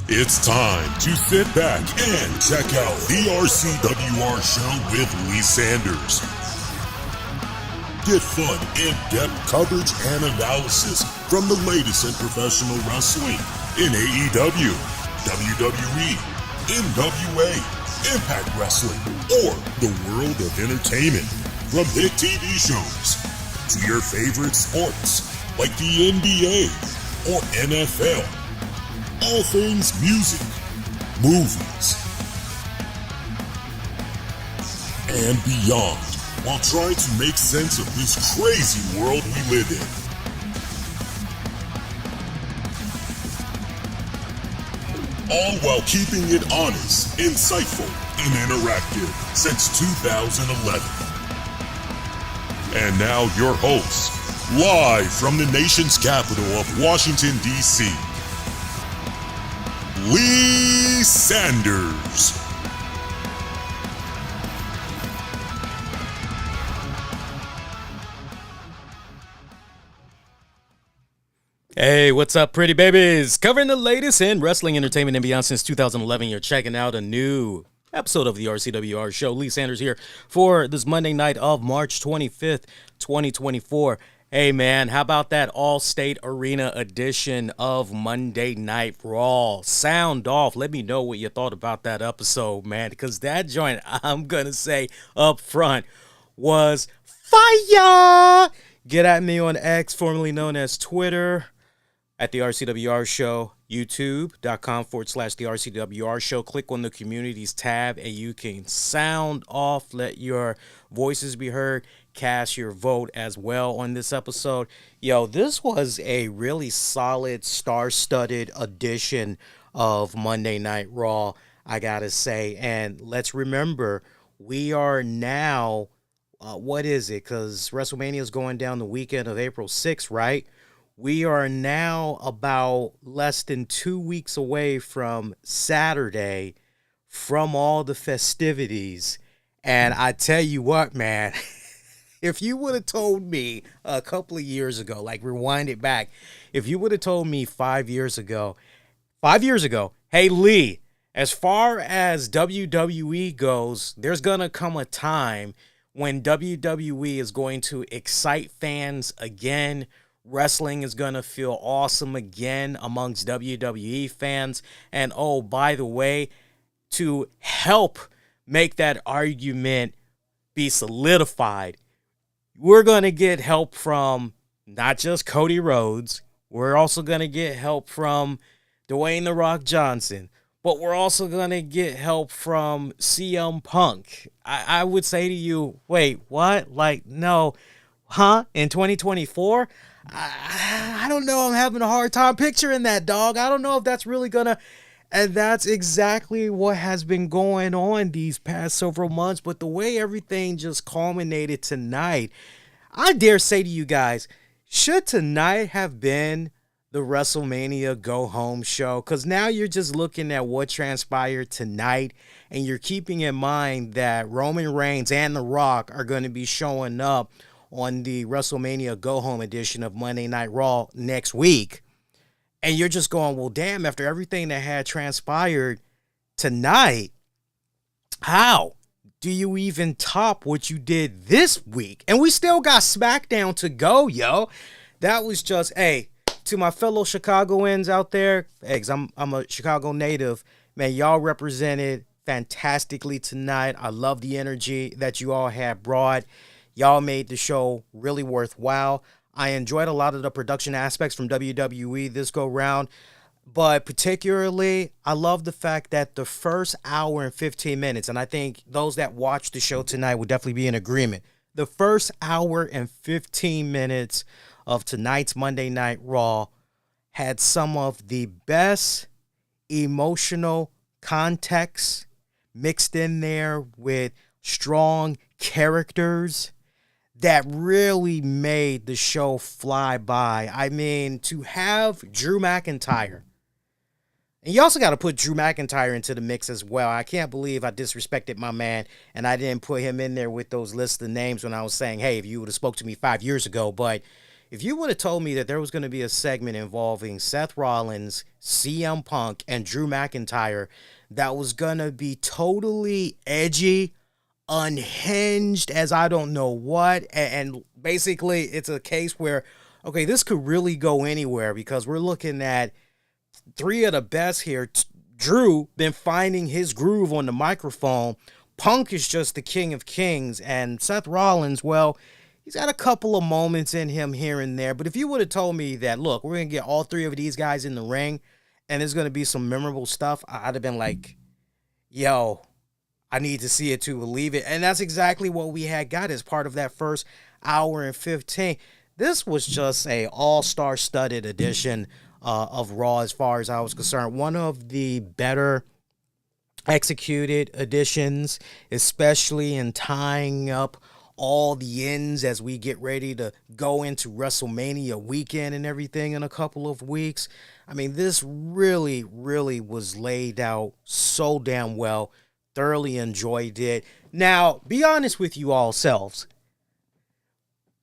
It's time to sit back and check out the RCWR Show with Lee Sanders. Get fun, in-depth coverage and analysis from the latest in professional wrestling in AEW, WWE, NWA, Impact Wrestling, or the world of entertainment. From hit TV shows to your favorite sports like the NBA or NFL. All things music, movies, and beyond, while trying to make sense of this crazy world we live in. All while keeping it honest, insightful, and interactive since 2011. And now your host, live from the nation's capital of Washington, D.C., Lee Sanders. Hey, what's up, pretty babies? Covering the latest in wrestling, entertainment, and beyond since 2011. You're checking out a new episode of the RCWR Show. Lee Sanders here for this Monday night of March 25th, 2024. Hey, man, how about that All-State Arena edition of Monday Night Raw? Sound off. Let me know what you thought about that episode, man, because that joint, I'm going to say up front, was fire. Get at me on X, formerly known as Twitter, at the RCWR Show, youtube.com/the RCWR Show. Click on the communities tab and you can sound off, let your voices be heard, cast your vote as well on this episode. Yo, this was a really solid, star-studded edition of Monday Night Raw, I gotta say. And let's remember, we are now, what is it? Because WrestleMania is going down the weekend of April 6th, right? We are now about less than 2 weeks away from Saturday, from all the festivities. And I tell you what, man, if you would have told me a couple of years ago, like rewind it back, if you would have told me 5 years ago, hey, Lee, as far as WWE goes, there's going to come a time when WWE is going to excite fans again. Wrestling is going to feel awesome again amongst WWE fans. And oh, by the way, to help make that argument be solidified, we're going to get help from not just Cody Rhodes. We're also going to get help from Dwayne "The Rock" Johnson. But we're also going to get help from CM Punk. I would say to you, wait, what? Like, no. Huh? In 2024? I don't know. I'm having a hard time picturing that, dog. I don't know if that's really going to... And that's exactly what has been going on these past several months. But the way everything just culminated tonight, I dare say to you guys, should tonight have been the WrestleMania go-home show? Because now you're just looking at what transpired tonight, and you're keeping in mind that Roman Reigns and The Rock are going to be showing up on the WrestleMania go-home edition of Monday Night Raw next week. And you're just going, well, damn, after everything that had transpired tonight, how do you even top what you did this week? And we still got SmackDown to go, yo. That was just, hey, to my fellow Chicagoans out there, hey, 'cause I'm a Chicago native, man, y'all represented fantastically tonight. I love the energy that you all had brought. Y'all made the show really worthwhile. I enjoyed a lot of the production aspects from WWE this go round, but particularly I love the fact that the first hour and 15 minutes, and I think those that watch the show tonight would definitely be in agreement. The first hour and 15 minutes of tonight's Monday Night Raw had some of the best emotional context mixed in there with strong characters that really made the show fly by. I mean, to have Drew McIntyre, and you also got to put Drew McIntyre into the mix as well. I can't believe I disrespected my man and I didn't put him in there with those lists of names when I was saying, hey, if you would have spoke to me 5 years ago. But if you would have told me that there was going to be a segment involving Seth Rollins, CM Punk, and Drew McIntyre that was going to be totally edgy, unhinged, as I don't know what, and basically it's a case where, okay, this could really go anywhere because we're looking at three of the best here. Drew been finding his groove on the microphone. Punk is just the king of kings, and Seth Rollins, well, he's got a couple of moments in him here and there. But if you would have told me that, look, we're going to get all three of these guys in the ring and there's going to be some memorable stuff, I'd have been like, yo, I need to see it to believe it. And that's exactly what we had got as part of that first hour and 15. This was just a all-star studded edition of Raw as far as I was concerned. One of the better executed editions, especially in tying up all the ends as we get ready to go into WrestleMania weekend and everything in a couple of weeks. I mean, this really, really was laid out so damn well. Thoroughly enjoyed it. Now, be honest with you all selves.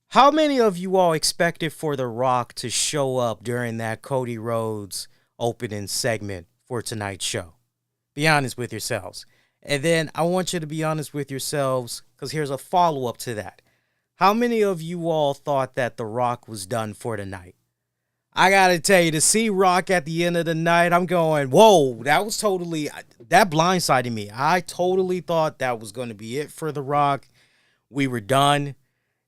How many of you all expected for The Rock to show up during that Cody Rhodes opening segment for tonight's show? Be honest with yourselves. And then I want you to be honest with yourselves because here's a follow-up to that. How many of you all thought that The Rock was done for tonight? I got to tell you, to see Rock at the end of the night, I'm going, whoa, that blindsided me. I totally thought that was going to be it for The Rock. We were done.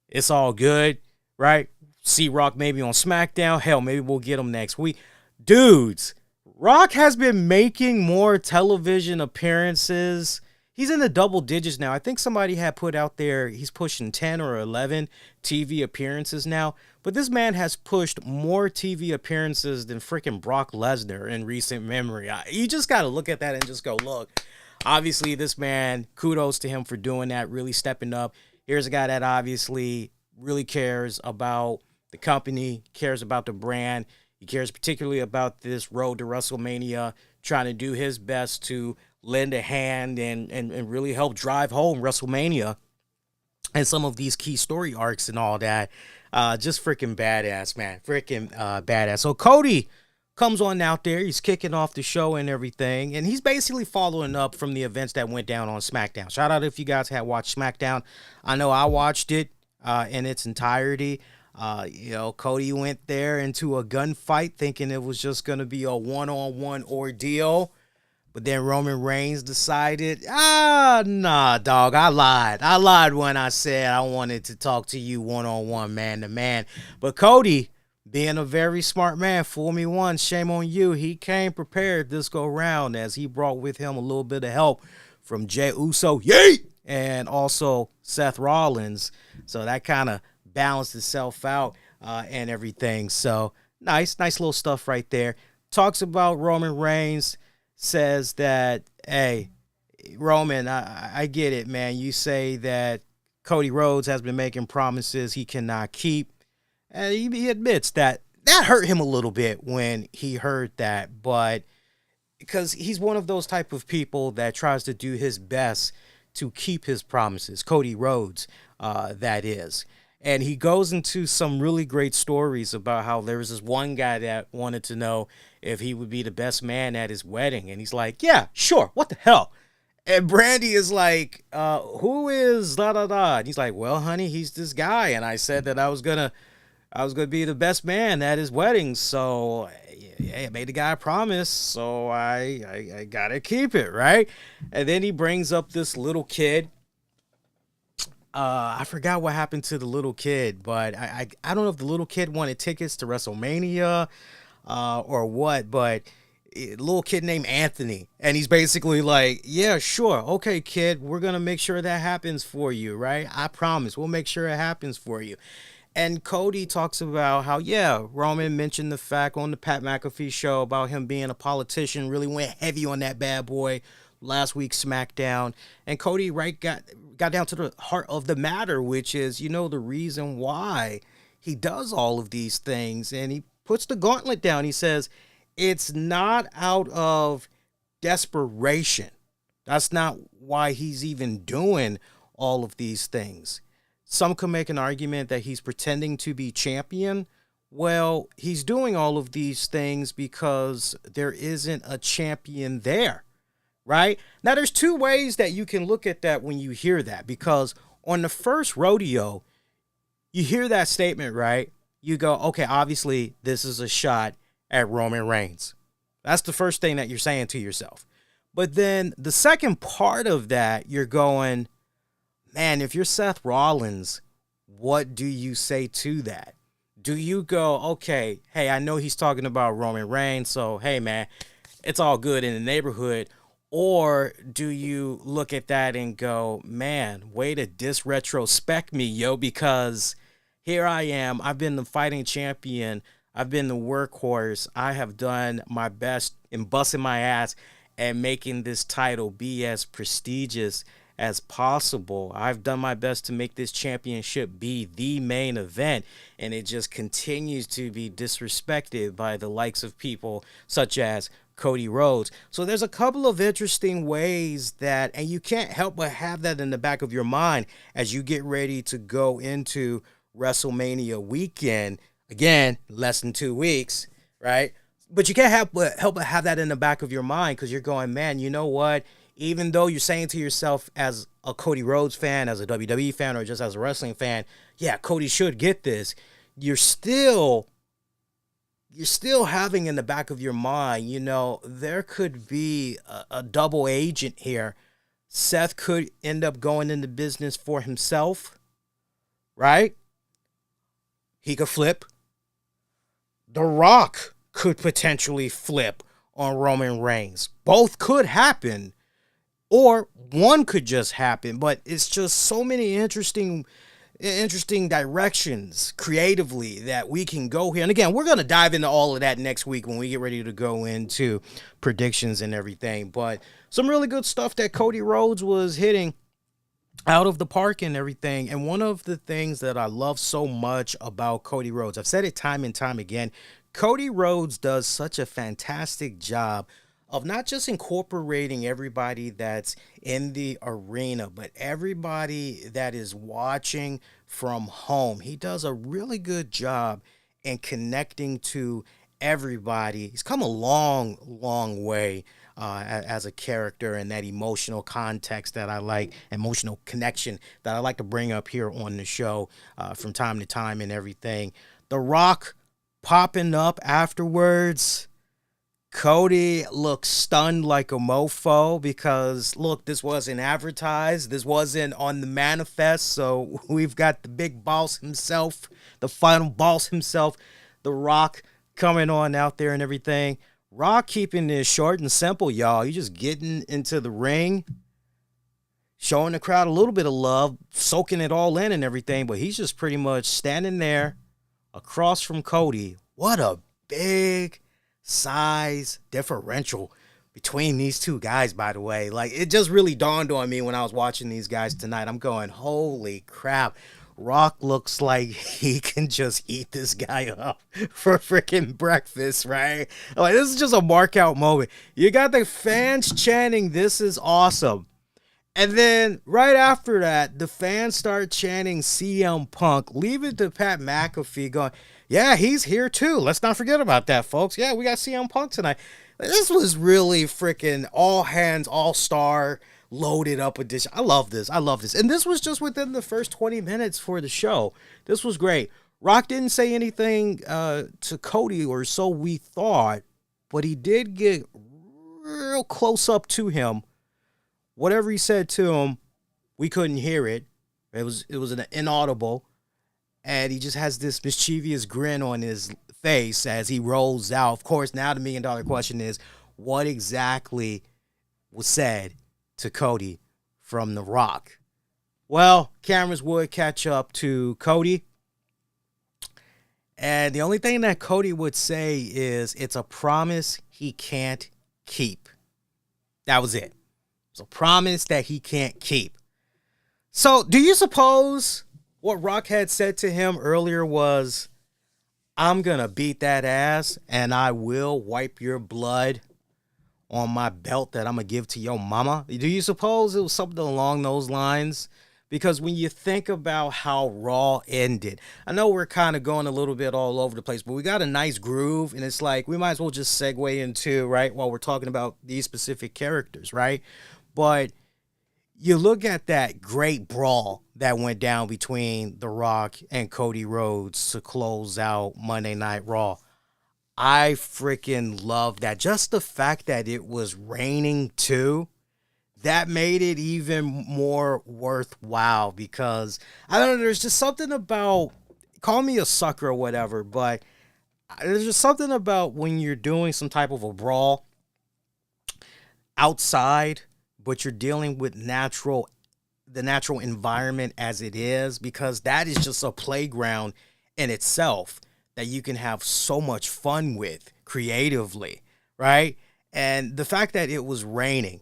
It's all good, right? See Rock maybe on SmackDown. Hell, maybe we'll get him next week. Dudes, Rock has been making more television appearances. He's in the double digits now. I think somebody had put out there he's pushing 10 or 11 TV appearances now. But this man has pushed more TV appearances than freaking Brock Lesnar in recent memory. You just got to look at that and just go, look, obviously this man, kudos to him for doing that, really stepping up. Here's a guy that obviously really cares about the company, cares about the brand. He cares particularly about this road to WrestleMania, trying to do his best to lend a hand and really help drive home WrestleMania and some of these key story arcs and all that. Just freaking badass, man. Freaking badass. So Cody comes on out there. He's kicking off the show and everything. And he's basically following up from the events that went down on SmackDown. Shout out if you guys had watched SmackDown. I know I watched it in its entirety. Cody went there into a gunfight thinking it was just going to be a one-on-one ordeal. But then Roman Reigns decided, nah, dog, I lied. I lied when I said I wanted to talk to you one-on-one, man-to-man. But Cody, being a very smart man, fool me once, shame on you. He came prepared this go round as he brought with him a little bit of help from Jey Uso, and also Seth Rollins. So that kind of balanced itself out and everything. So nice little stuff right there. Talks about Roman Reigns. Says that, hey, Roman, I get it, man. You say that Cody Rhodes has been making promises he cannot keep. And he admits that hurt him a little bit when he heard that. But because he's one of those type of people that tries to do his best to keep his promises. Cody Rhodes, that is. And he goes into some really great stories about how there was this one guy that wanted to know if he would be the best man at his wedding. And he's like, yeah, sure. What the hell? And Brandy is like, who is da-da-da? And he's like, well, honey, he's this guy. And I said that I was gonna be the best man at his wedding. So I made the guy a promise. So I gotta keep it, right? And then he brings up this little kid. I forgot what happened to the little kid, but I don't know if the little kid wanted tickets to WrestleMania or what, but a little kid named Anthony. And he's basically like, yeah, sure. Okay, kid, we're going to make sure that happens for you, right? I promise. We'll make sure it happens for you. And Cody talks about how, yeah, Roman mentioned the fact on the Pat McAfee show about him being a politician, really went heavy on that bad boy last week's SmackDown. And Cody got down to the heart of the matter, which is, the reason why he does all of these things. And he puts the gauntlet down. He says, it's not out of desperation. That's not why he's even doing all of these things. some could make an argument that he's pretending to be champion. Well, he's doing all of these things because there isn't a champion there, right? Now, there's two ways that you can look at that when you hear that, because on the first rodeo, you hear that statement, right? You go, okay, obviously this is a shot at Roman Reigns. That's the first thing that you're saying to yourself. But then the second part of that, you're going, man, if you're Seth Rollins, what do you say to that? Do you go, okay, hey, I know he's talking about Roman Reigns, so hey, man, it's all good in the neighborhood. Or do you look at that and go, man, way to disretrospect me, yo, because here I am. I've been the fighting champion. I've been the workhorse. I have done my best in busting my ass and making this title be as prestigious as possible. I've done my best to make this championship be the main event, and it just continues to be disrespected by the likes of people such as Cody Rhodes. So there's a couple of interesting ways that, and you can't help but have that in the back of your mind as you get ready to go into WrestleMania weekend. Again, less than 2 weeks, right? But you can't help but have that in the back of your mind, because you're going, man, you know what? Even though you're saying to yourself as a Cody Rhodes fan, as a WWE fan, or just as a wrestling fan, yeah, Cody should get this, you're still having in the back of your mind, you know, there could be a double agent here. Seth could end up going into business for himself, right? He could flip. The Rock could potentially flip on Roman Reigns. Both could happen, or one could just happen, but it's just so many interesting directions creatively that we can go here. And again, we're going to dive into all of that next week when we get ready to go into predictions and everything. But some really good stuff that Cody Rhodes was hitting out of the park and everything. And one of the things that I love so much about Cody Rhodes, I've said it time and time again, Cody Rhodes does such a fantastic job of not just incorporating everybody that's in the arena, but everybody that is watching from home. He does a really good job in connecting to everybody. He's come a long, long way as a character, and that emotional context that I like, emotional connection that I like to bring up here on the show from time to time and everything. The Rock popping up afterwards. Cody looks stunned like a mofo because, look, this wasn't advertised. This wasn't on the manifest. So we've got the big boss himself, the final boss himself, The Rock, coming on out there and everything. Rock keeping this short and simple, y'all. He's just getting into the ring, showing the crowd a little bit of love, soaking it all in and everything. But he's just pretty much standing there across from Cody. What a big size differential between these two guys, by the way. Like, it just really dawned on me when I was watching these guys tonight. I'm going, holy crap. Rock looks like he can just eat this guy up for freaking breakfast, right? Like, this is just a mark out moment. You got the fans chanting, "This is awesome." And then right after that, the fans start chanting CM Punk. Leave it to Pat McAfee going, yeah, he's here too. Let's not forget about that, folks. Yeah, we got CM Punk tonight. This was really freaking all hands, all star, loaded up edition. I love this. And this was just within the first 20 minutes for the show. This was great. Rock didn't say anything to Cody, or so we thought, but he did get real close up to him. Whatever he said to him, we couldn't hear it. It was an inaudible. And he just has this mischievous grin on his face as he rolls out. Of course, now the $1 million question is, what exactly was said to Cody from The Rock? Well, cameras would catch up to Cody. And the only thing that Cody would say is, it's a promise he can't keep. That was it. It's a promise that he can't keep. So, do you suppose what Rock had said to him earlier was, I'm going to beat that ass and I will wipe your blood on my belt that I'm going to give to your mama? Do you suppose it was something along those lines? Because when you think about how Raw ended, I know we're kind of going a little bit all over the place, but we got a nice groove, and it's like we might as well just segue into, right, while we're talking about these specific characters, right? But you look at that great brawl that went down between The Rock and Cody Rhodes to close out Monday Night Raw. I freaking love that. Just the fact that it was raining too, that made it even more worthwhile, because I don't know, there's just something about, call me a sucker or whatever, but there's just something about when you're doing some type of a brawl outside, but you're dealing with the natural environment as it is, because that is just a playground in itself that you can have so much fun with creatively, right? And the fact that it was raining,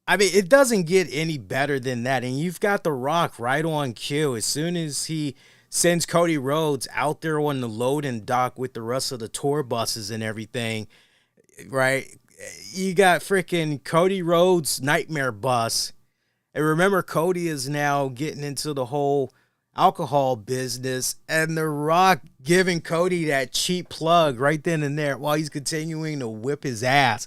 I mean, it doesn't get any better than that. And you've got The Rock right on cue. As soon as he sends Cody Rhodes out there on the loading dock with the rest of the tour buses and everything, right? You got freaking Cody Rhodes' nightmare bus. And remember, Cody is now getting into the whole alcohol business, and The Rock giving Cody that cheap plug right then and there while he's continuing to whip his ass.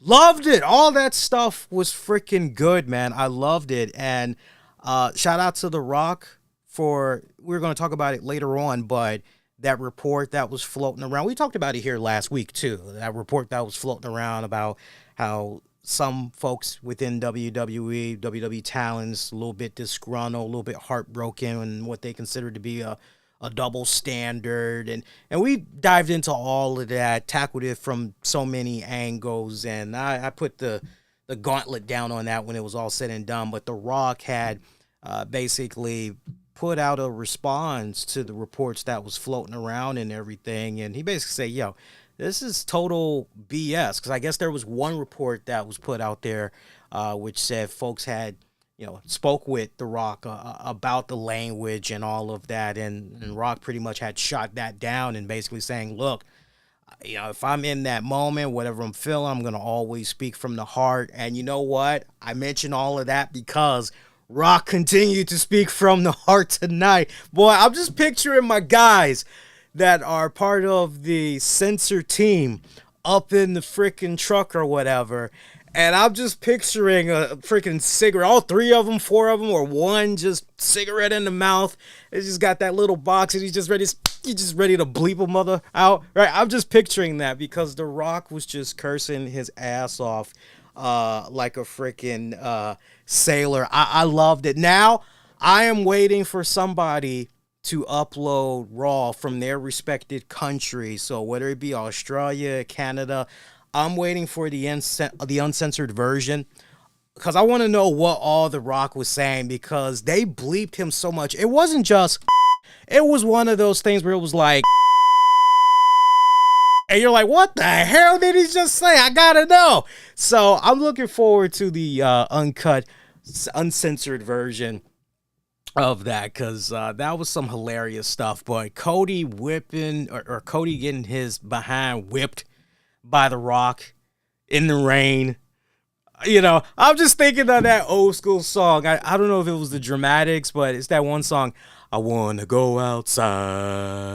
Loved it. All that stuff was freaking good, man. I loved it. And shout out to The Rock for, we're going to talk about it later on, but that report that was floating around, we talked about it here last week too, that report that was floating around about how some folks within WWE talents, a little bit disgruntled, a little bit heartbroken, and what they consider to be a double standard. And we dived into all of that, tackled it from so many angles, and I put the gauntlet down on that when it was all said and done. But The Rock had basically put out a response to the reports that was floating around and everything, and he basically said, yo, this is total BS, because I guess there was one report that was put out there which said folks had, spoke with The Rock about the language and all of that, and Rock pretty much had shot that down and basically saying, look, if I'm in that moment, whatever I'm feeling, I'm going to always speak from the heart. And you know what? I mentioned all of that because Rock continued to speak from the heart tonight. Boy, I'm just picturing my guys that are part of the censor team up in the freaking truck or whatever. And I'm just picturing a freaking cigarette, all three of them, four of them, or one just cigarette in the mouth. It's just got that little box and he's just ready to bleep a mother out. Right? I'm just picturing that because The Rock was just cursing his ass off like a freaking sailor. I loved it. Now I am waiting for somebody to upload Raw from their respected country. So whether it be Australia, Canada, I'm waiting for the uncensored version, because I want to know what all The Rock was saying, because they bleeped him so much. It wasn't just, it was one of those things where it was like, and you're like, what the hell did he just say? I gotta know. So I'm looking forward to the uncensored version of that, because that was some hilarious stuff. But Cody whipping, or Cody getting his behind whipped by The Rock in the rain. I'm just thinking of that old school song. I don't know if it was the Dramatics, but it's that one song, I wanna go outside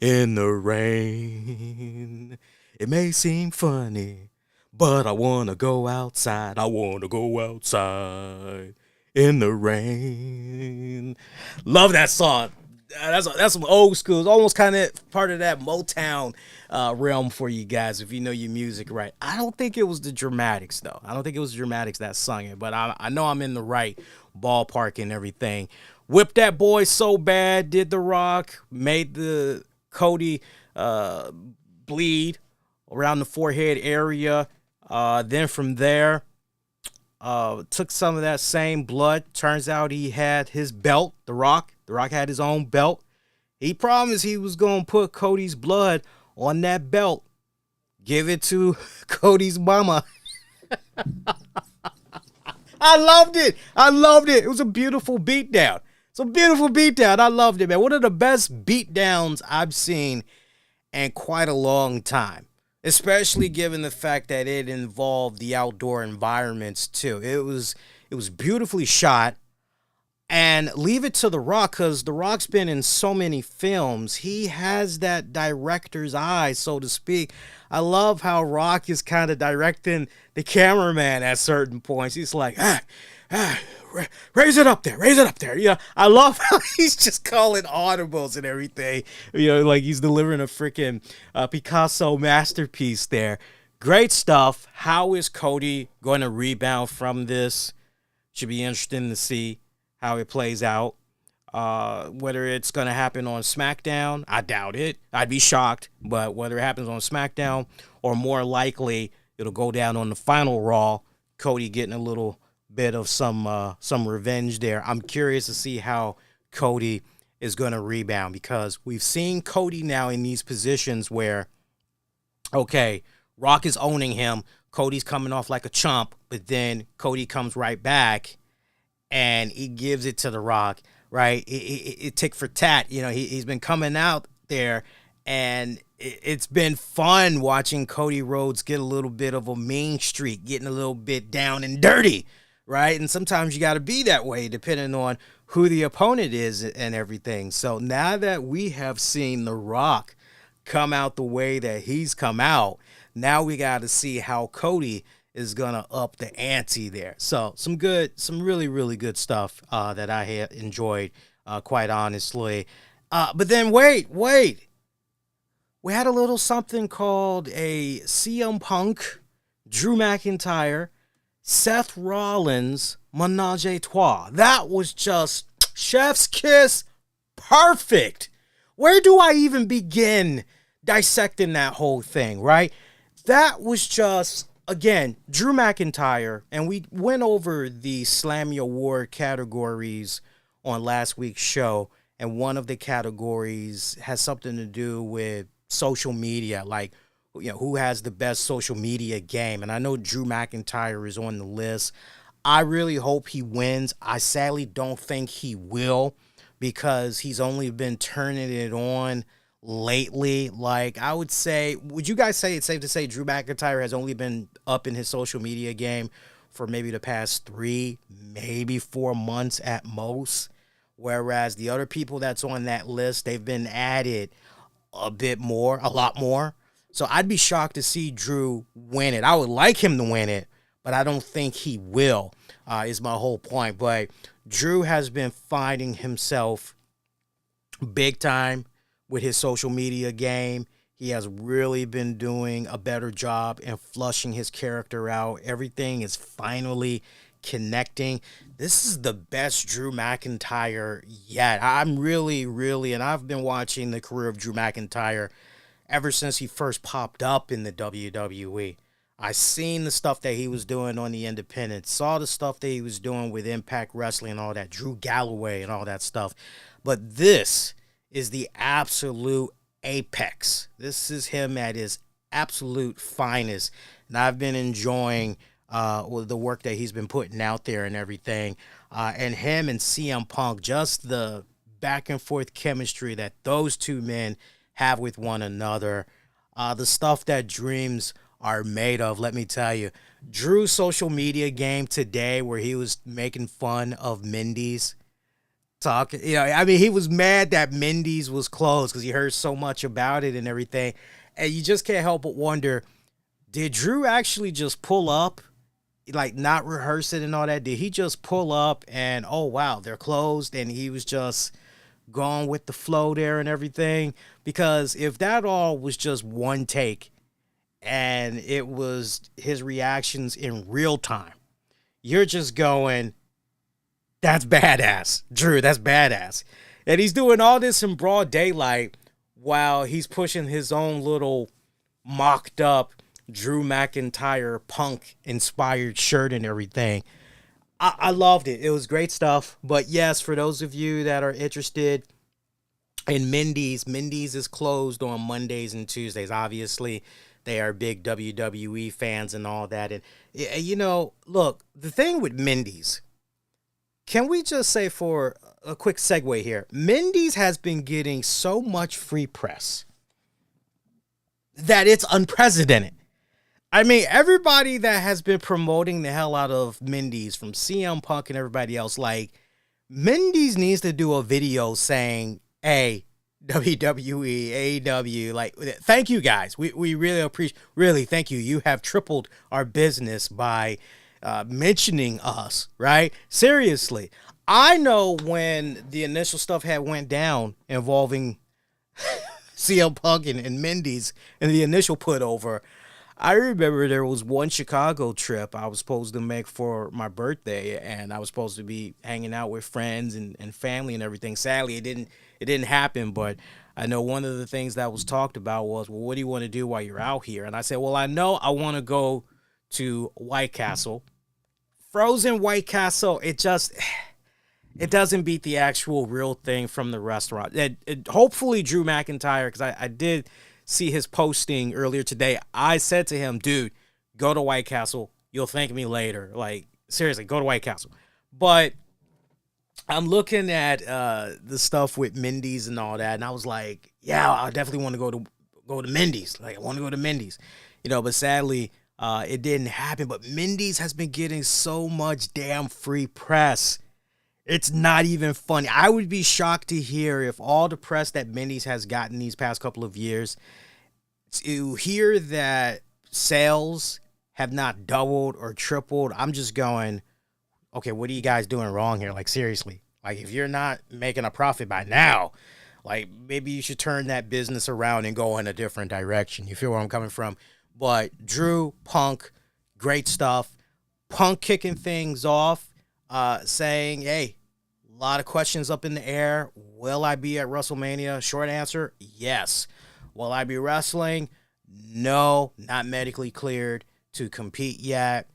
in the rain. It may seem funny, but I wanna go outside. I wanna go outside in the rain. Love that song. That's some old school. It's almost kind of part of that Motown realm for you guys, if you know your music right. I don't think it was the Dramatics, though. I don't think it was the Dramatics that sung it, but I know I'm in the right ballpark and everything. Whipped that boy so bad, did The Rock, made the Cody bleed around the forehead area. Then from there, took some of that same blood. Turns out he had his belt, The Rock. The Rock had his own belt. He promised he was going to put Cody's blood on that belt. Give it to Cody's mama. I loved it. It was a beautiful beatdown. I loved it, man. One of the best beatdowns I've seen in quite a long time, especially given the fact that it involved the outdoor environments too. It was beautifully shot. And leave it to The Rock, because The Rock's been in so many films. He has that director's eye, so to speak. I love how Rock is kind of directing the cameraman at certain points. He's like, raise it up there, raise it up there. Yeah, I love how he's just calling audibles and everything. Like he's delivering a freaking Picasso masterpiece there. Great stuff. How is Cody going to rebound from this? Should be interesting to see how it plays out. Whether it's going to happen on SmackDown, I doubt it. I'd be shocked. But whether it happens on SmackDown or more likely it'll go down on the final Raw, Cody getting a little bit of some revenge there. I'm curious to see how Cody is going to rebound, because we've seen Cody now in these positions where, okay, Rock is owning him. Cody's coming off like a chump, but then Cody comes right back and he gives it to The Rock, right? It tick for tat. He's been coming out there, and it's been fun watching Cody Rhodes get a little bit of a mean streak, getting a little bit down and dirty, right? And sometimes you got to be that way depending on who the opponent is and everything. So now that we have seen The Rock come out the way that he's come out, now we got to see how Cody is going to up the ante there. So some really, really good stuff that I had enjoyed, quite honestly. But then wait. We had a little something called a CM Punk, Drew McIntyre, Seth Rollins Menage a Trois. That was just chef's kiss perfect. Where do I even begin dissecting that whole thing, right? That was just, again, Drew McIntyre, and we went over the Slammy Award categories on last week's show, and one of the categories has something to do with social media, like, who has the best social media game. And I know Drew McIntyre is on the list. I really hope he wins. I sadly don't think he will, because he's only been turning it on lately. Like, I would say, would you guys say it's safe to say Drew McIntyre has only been up in his social media game for maybe the past 3, maybe 4 months at most? Whereas the other people that's on that list, they've been at it a lot more. So I'd be shocked to see Drew win it. I would like him to win it, but I don't think he will, is my whole point. But Drew has been finding himself big time with his social media game. He has really been doing a better job in flushing his character out. Everything is finally connecting. This is the best Drew McIntyre yet. I'm really, and I've been watching the career of Drew McIntyre ever since he first popped up in the WWE. I seen the stuff that he was doing on the independents, saw the stuff that he was doing with Impact Wrestling and all that, Drew Galloway and all that stuff. But this is the absolute apex. This is him at his absolute finest. And I've been enjoying with the work that he's been putting out there and everything. And him and CM Punk, just the back and forth chemistry that those two men have with one another. The stuff that dreams are made of, let me tell you. Drew's social media game today, where he was making fun of Mindy's, talking, he was mad that Mindy's was closed because he heard so much about it and everything. And you just can't help but wonder, did Drew actually just pull up, like not rehearse it and all that? Did he just pull up and, oh, wow, they're closed, and he was just going with the flow there and everything? Because if that all was just one take and it was his reactions in real time, you're just going, that's badass, Drew, that's badass. And he's doing all this in broad daylight while he's pushing his own little mocked up Drew McIntyre Punk-inspired shirt and everything. I loved it. It was great stuff. But yes, for those of you that are interested in Mindy's is closed on Mondays and Tuesdays. Obviously, they are big WWE fans and all that. And, look, the thing with Mindy's, can we just say, for a quick segue here, Mindy's has been getting so much free press that it's unprecedented. I mean, everybody that has been promoting the hell out of Mindy's, from CM Punk and everybody else, like, Mendes needs to do a video saying, hey, WWE, AEW, like, thank you guys. We really appreciate, really, thank you. You have tripled our business by mentioning us, right? Seriously. I know when the initial stuff had went down involving CM Punk and Mendes and the initial put over, I remember there was one Chicago trip I was supposed to make for my birthday, and I was supposed to be hanging out with friends and family and everything. Sadly, it didn't happen, but I know one of the things that was talked about was, well, what do you want to do while you're out here? And I said, well, I know I want to go to White Castle. Frozen White Castle, it doesn't beat the actual real thing from the restaurant. Hopefully Drew McIntyre, because I did see his posting earlier today. I said to him, dude, go to White Castle. You'll thank me later. Like, seriously, go to White Castle. But I'm looking at the stuff with Mendes and all that, and I was like, yeah, I definitely want to go to Mendes. Like, I want to go to Mendes. But sadly, it didn't happen. But Mendes has been getting so much damn free press. It's not even funny. I would be shocked to hear if all the press that Mendes has gotten these past couple of years, to hear that sales have not doubled or tripled. I'm just going, okay, what are you guys doing wrong here? Like, seriously. Like, if you're not making a profit by now, like, maybe you should turn that business around and go in a different direction. You feel where I'm coming from? But Drew, Punk, great stuff. Punk kicking things off, saying, hey, a lot of questions up in the air. Will I be at WrestleMania? Short answer, yes. Will I be wrestling? No, not medically cleared to compete yet.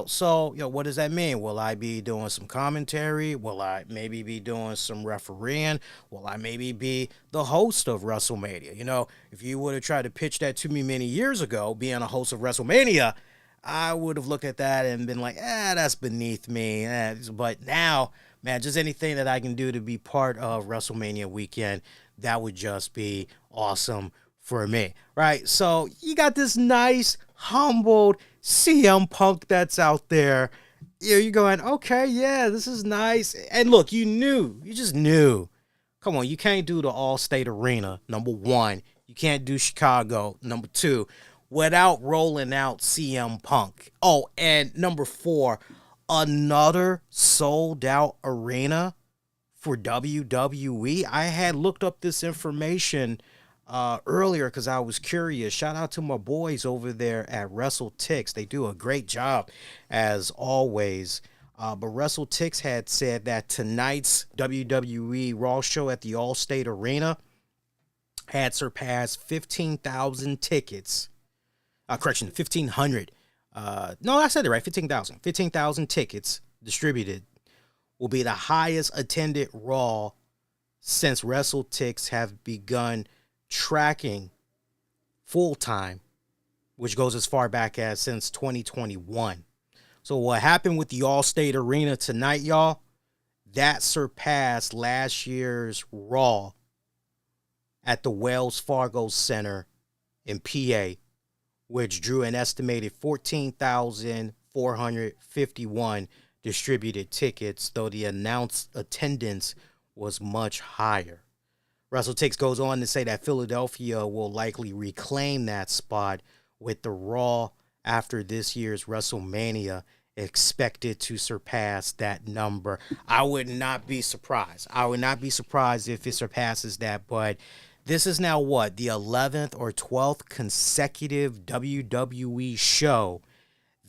So what does that mean? Will I be doing some commentary? Will I maybe be doing some refereeing? Will I maybe be the host of WrestleMania? If you would have tried to pitch that to me many years ago, being a host of WrestleMania, I would have looked at that and been like, that's beneath me. But now, man, just anything that I can do to be part of WrestleMania weekend, that would just be awesome for me, right? So you got this nice, humbled CM Punk that's out there. You're going, okay, yeah, this is nice. And look, you just knew. Come on, you can't do the Allstate Arena, number one. You can't do Chicago, number two, without rolling out CM Punk. Oh, and number four, another sold-out arena for WWE. I had looked up this information earlier because I was curious. Shout out to my boys over there at WrestleTix. They do a great job as always. But WrestleTix had said that tonight's WWE RAW show at the Allstate Arena had surpassed 15,000 tickets. 1,500. No, I said it right. 15,000. 15,000 tickets distributed will be the highest attended Raw since WrestleTix have begun tracking full time, which goes as far back as since 2021. So what happened with the Allstate Arena tonight, y'all, that surpassed last year's Raw at the Wells Fargo Center in PA, which drew an estimated 14,451 distributed tickets, though the announced attendance was much higher. WrestleTix goes on to say that Philadelphia will likely reclaim that spot, with the Raw after this year's WrestleMania expected to surpass that number. I would not be surprised. I would not be surprised if it surpasses that, but this is now what, the 11th or 12th consecutive WWE show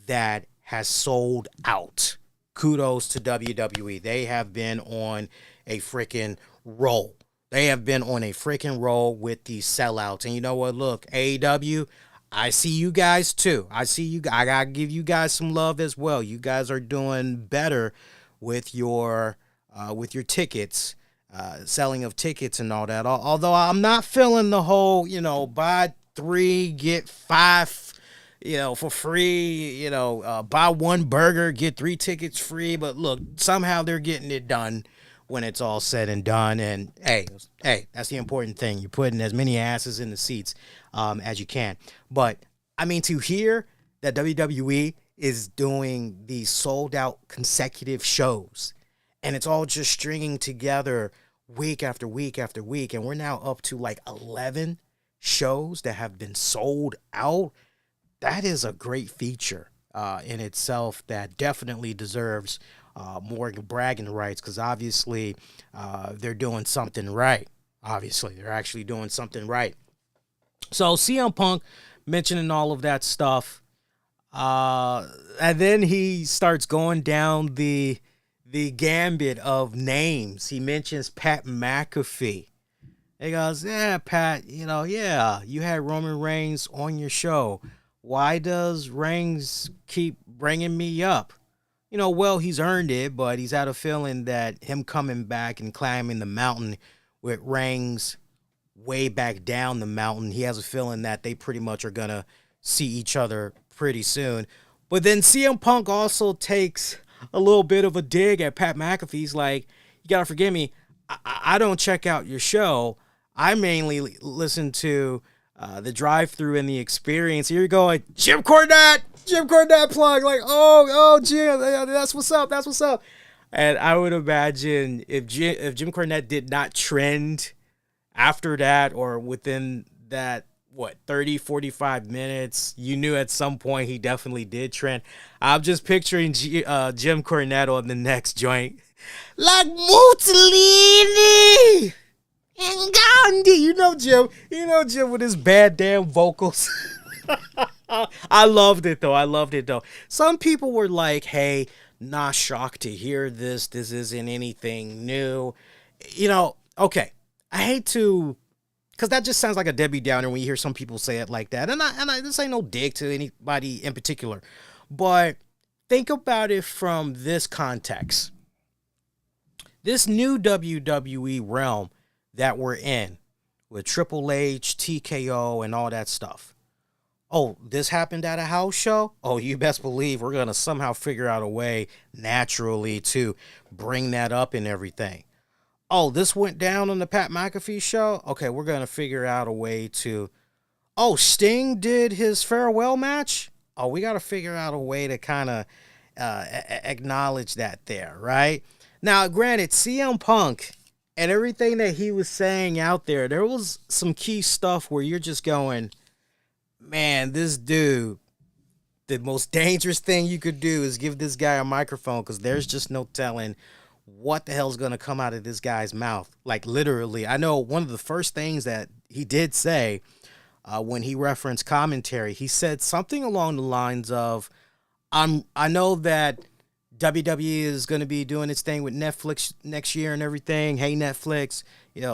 that has sold out. Kudos to WWE. They have been on a freaking roll. They have been on a freaking roll with these sellouts. And you know what? Look, AEW, I see you guys too. I gotta give you guys some love as well. You guys are doing better with your tickets, selling of tickets and all that. Although I'm not feeling the whole, buy 3 get 5, for free. Buy 1 burger, get 3 tickets free. But look, somehow they're getting it done when it's all said and done. And hey, that's the important thing. You're putting as many asses in the seats as you can. But I mean, to hear that WWE is doing these sold out consecutive shows And it's all just stringing together week after week after week. And we're now up to like 11 shows that have been sold out. That is a great feature in itself that definitely deserves more bragging rights, because obviously they're doing something right. Obviously, they're actually doing something right. So CM Punk mentioning all of that stuff. And then he starts going down the gambit of names. He mentions Pat McAfee. He goes, yeah, Pat, you had Roman Reigns on your show. Why does Reigns keep bringing me up? Well, he's earned it, but he's had a feeling that him coming back and climbing the mountain with Reigns way back down the mountain, he has a feeling that they pretty much are going to see each other pretty soon. But then CM Punk also takes a little bit of a dig at Pat McAfee. He's like, you got to forgive me, I don't check out your show. I mainly listen to the drive-through and the experience. Here you go, like, Jim Cornette plug, like, oh, Jim, that's what's up. And I would imagine if Jim Cornette did not trend after that, or within that, 30, 45 minutes, you knew at some point he definitely did trend. I'm just picturing Jim Cornette on the next joint, like Mussolini and Gandhi. Jim with his bad damn vocals. I loved it though. Some people were like, hey, not shocked to hear this. This isn't anything new. Okay. I hate to, because that just sounds like a Debbie Downer when you hear some people say it like that. And I this ain't no dig to anybody in particular. But think about it from this context. This new WWE realm that we're in with Triple H, TKO, and all that stuff. Oh, this happened at a house show? Oh, you best believe we're going to somehow figure out a way naturally to bring that up and everything. Oh, this went down on the Pat McAfee show? Okay, we're going to figure out a way to... Oh, Sting did his farewell match? Oh, we got to figure out a way to kind of acknowledge that there, right? Now, granted, CM Punk and everything that he was saying out there was some key stuff where you're just going, man, this dude, the most dangerous thing you could do is give this guy a microphone, because there's just no telling what the hell's going to come out of this guy's mouth. Like, literally, I know one of the first things that he did say when he referenced commentary, he said something along the lines of, I know that WWE is going to be doing its thing with Netflix next year and everything. Hey, Netflix,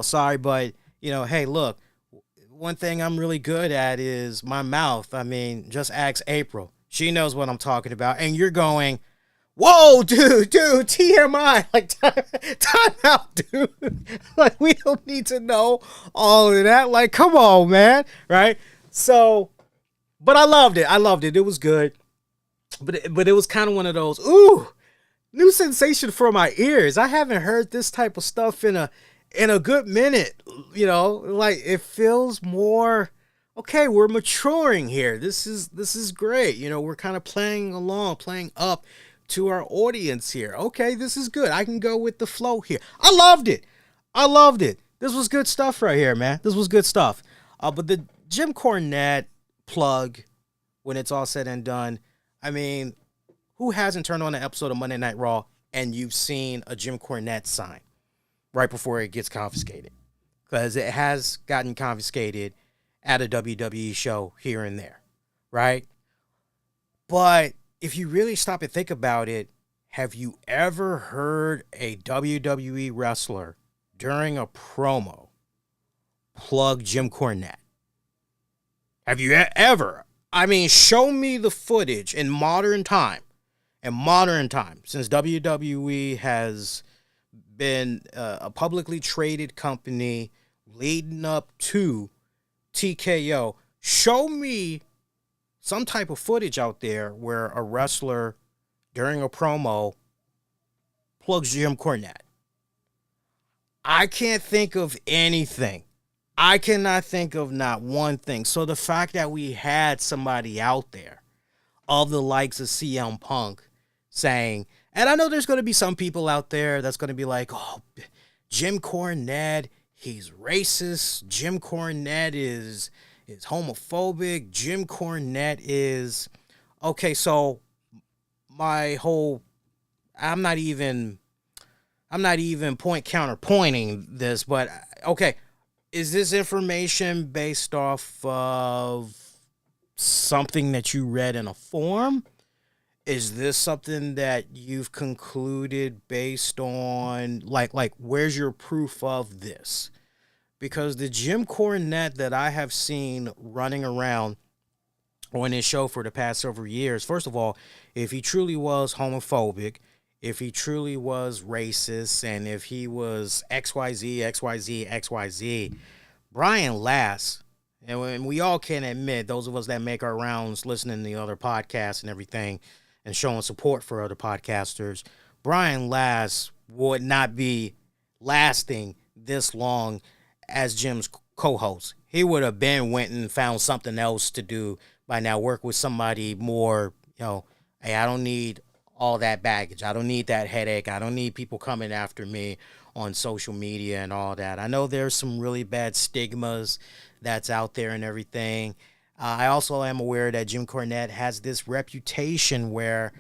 sorry, but, hey, look, one thing I'm really good at is my mouth. I mean, just ask April. She knows what I'm talking about. And you're going, whoa, dude, TMI, like, time out, dude. Like, we don't need to know all of that. Like, come on, man, right? So, but I loved it. It was good. But it was kind of one of those, ooh, new sensation for my ears. I haven't heard this type of stuff in a good minute. Like, it feels more, okay, we're maturing here. This is great. We're kind of playing along, playing up to our audience here. Okay, this is good. I can go with the flow here. I loved it. This was good stuff right here, man. This was good stuff. But the Jim Cornette plug, when it's all said and done, I mean, who hasn't turned on an episode of Monday Night Raw and you've seen a Jim Cornette sign right before it gets confiscated? Because it has gotten confiscated at a WWE show here and there, right? But if you really stop and think about it, have you ever heard a WWE wrestler during a promo plug Jim Cornette? Have you ever? I mean, show me the footage in modern time, since WWE has been a publicly traded company leading up to TKO. Show me some type of footage out there where a wrestler during a promo plugs Jim Cornette. I can't think of anything. I cannot think of not one thing. So the fact that we had somebody out there of the likes of CM Punk saying, and I know there's going to be some people out there that's going to be like, oh, Jim Cornette, he's racist. Jim Cornette is homophobic. Jim Cornette is... Okay, so my whole... I'm not even counterpointing this, but okay, is this information based off of something that you read in a forum? Is this something that you've concluded based on, like where's your proof of this? Because the Jim Cornette that I have seen running around on his show for the past several years, first of all, if he truly was homophobic, if he truly was racist, and if he was XYZ, Brian Last, and we all can admit, those of us that make our rounds listening to the other podcasts and everything, and showing support for other podcasters, Brian Last would not be lasting this long as Jim's co-host. He would have went and found something else to do by now, work with somebody more, hey, I don't need all that baggage. I don't need that headache. I don't need people coming after me on social media and all that. I know there's some really bad stigmas that's out there and everything. I also am aware that Jim Cornette has this reputation where,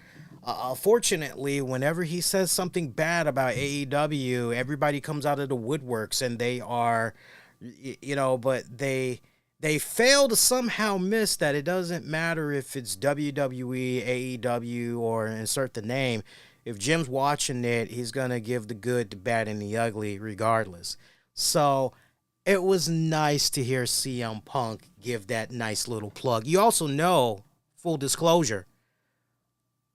fortunately, whenever he says something bad about AEW, everybody comes out of the woodworks and they are, but they fail to somehow miss that it doesn't matter if it's WWE, AEW, or insert the name. If Jim's watching it, he's going to give the good, the bad, and the ugly regardless. So it was nice to hear CM Punk give that nice little plug. You also know, full disclosure,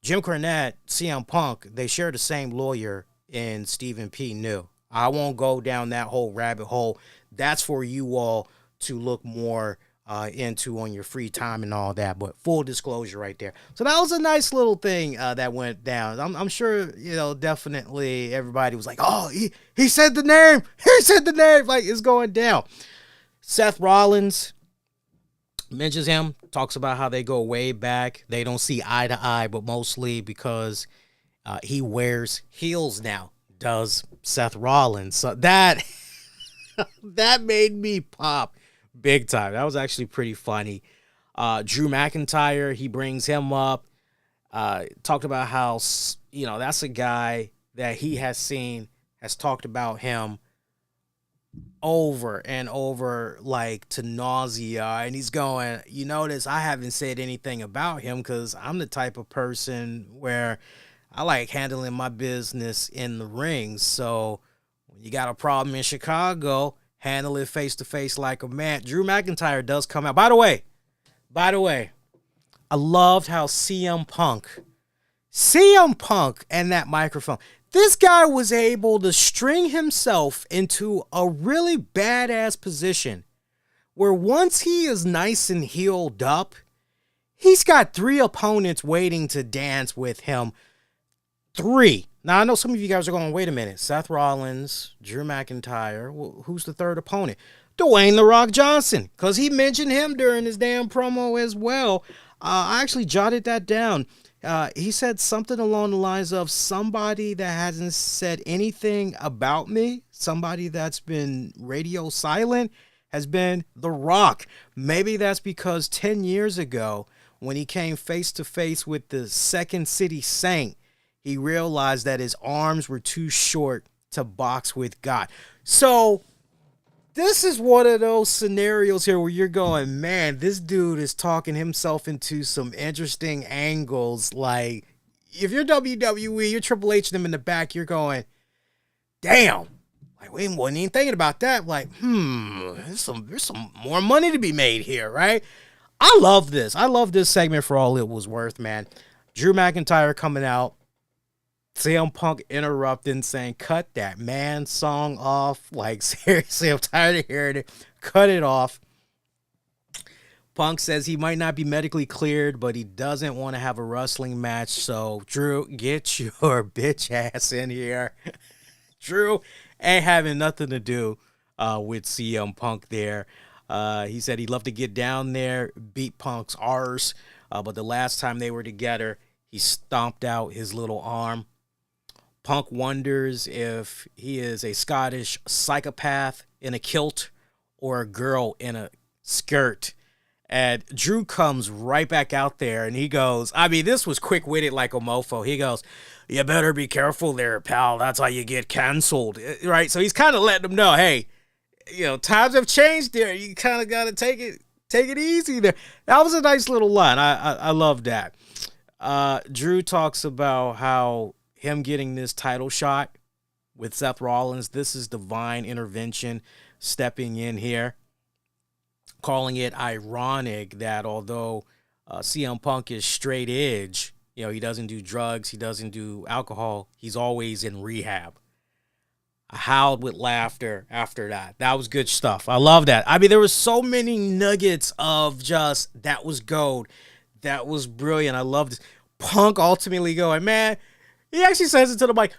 Jim Cornette, CM Punk, they share the same lawyer in Stephen P. New. I won't go down that whole rabbit hole. That's for you all to look more into on your free time and all that, but full disclosure right there. So that was a nice little thing that went down. I'm sure, definitely everybody was like, oh, he said the name. He said the name. Like, it's going down. Seth Rollins mentions him, talks about how they go way back. They don't see eye to eye, but mostly because he wears heels now, does Seth Rollins. So that made me pop big time. That was actually pretty funny. Drew McIntyre, he brings him up. Talked about how, that's a guy that he has talked about him over and over, like to nausea. And he's going, you notice I haven't said anything about him because I'm the type of person where I like handling my business in the ring. So when you got a problem in Chicago, handle it face-to-face like a man. Drew McIntyre does come out. By the way, I loved how CM Punk and that microphone, this guy was able to string himself into a really badass position where once he is nice and healed up, he's got 3 opponents waiting to dance with him. 3. Now, I know some of you guys are going, wait a minute. Seth Rollins, Drew McIntyre. Well, who's the third opponent? Dwayne "The Rock" Johnson, because he mentioned him during his damn promo as well. I actually jotted that down. He said something along the lines of somebody that hasn't said anything about me, somebody that's been radio silent, has been The Rock. Maybe that's because 10 years ago, when he came face-to-face with the Second City Saint, he realized that his arms were too short to box with God. So this is one of those scenarios here where you're going, man, this dude is talking himself into some interesting angles. Like, if you're WWE, you're Triple H them in the back, you're going, damn. Like, we wasn't even thinking about that. Like, there's some more money to be made here, right? I love this. I love this segment for all it was worth, man. Drew McIntyre coming out. CM Punk interrupting, saying, cut that man song off. Like, seriously, I'm tired of hearing it. Cut it off. Punk says he might not be medically cleared, but he doesn't want to have a wrestling match. So, Drew, get your bitch ass in here. Drew ain't having nothing to do with CM Punk there. He said he'd love to get down there, beat Punk's arse. But the last time they were together, He stomped out his little arm. Punk wonders if he is a Scottish psychopath in a kilt or a girl in a skirt. And Drew comes right back out there and he goes, I mean, this was quick-witted like a mofo. He goes, you better be careful there, pal. That's how you get canceled. Right? So he's kind of letting them know, hey, times have changed there. You kind of got to take it easy there. That was a nice little line. I love that. Drew talks about how him getting this title shot with Seth Rollins, this is divine intervention stepping in here, calling it ironic that although CM Punk is straight edge, he doesn't do drugs, he doesn't do alcohol, he's always in rehab. I howled with laughter after that. That was good stuff. I love that. I mean, there were so many nuggets of just, that was gold. That was brilliant. I love this. Punk ultimately going, man, he actually says it to the mic,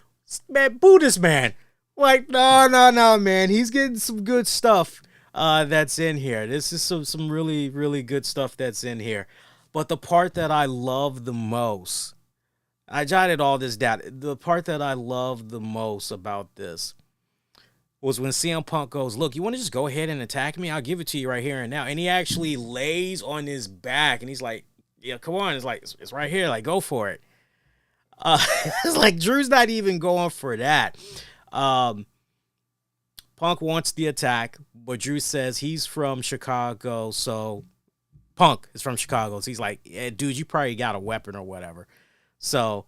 man, boo this man. Like, no, man. He's getting some good stuff that's in here. This is some really, really good stuff that's in here. But the part that I love the most, I jotted all this down. The part that I love the most about this was when CM Punk goes, look, you want to just go ahead and attack me? I'll give it to you right here and now. And he actually lays on his back and he's like, yeah, come on. It's like, it's right here. Like, go for it. It's like Drew's not even going for that. Punk wants the attack, but Drew says he's from Chicago, so Punk is from Chicago. So he's like, yeah, dude, you probably got a weapon or whatever. So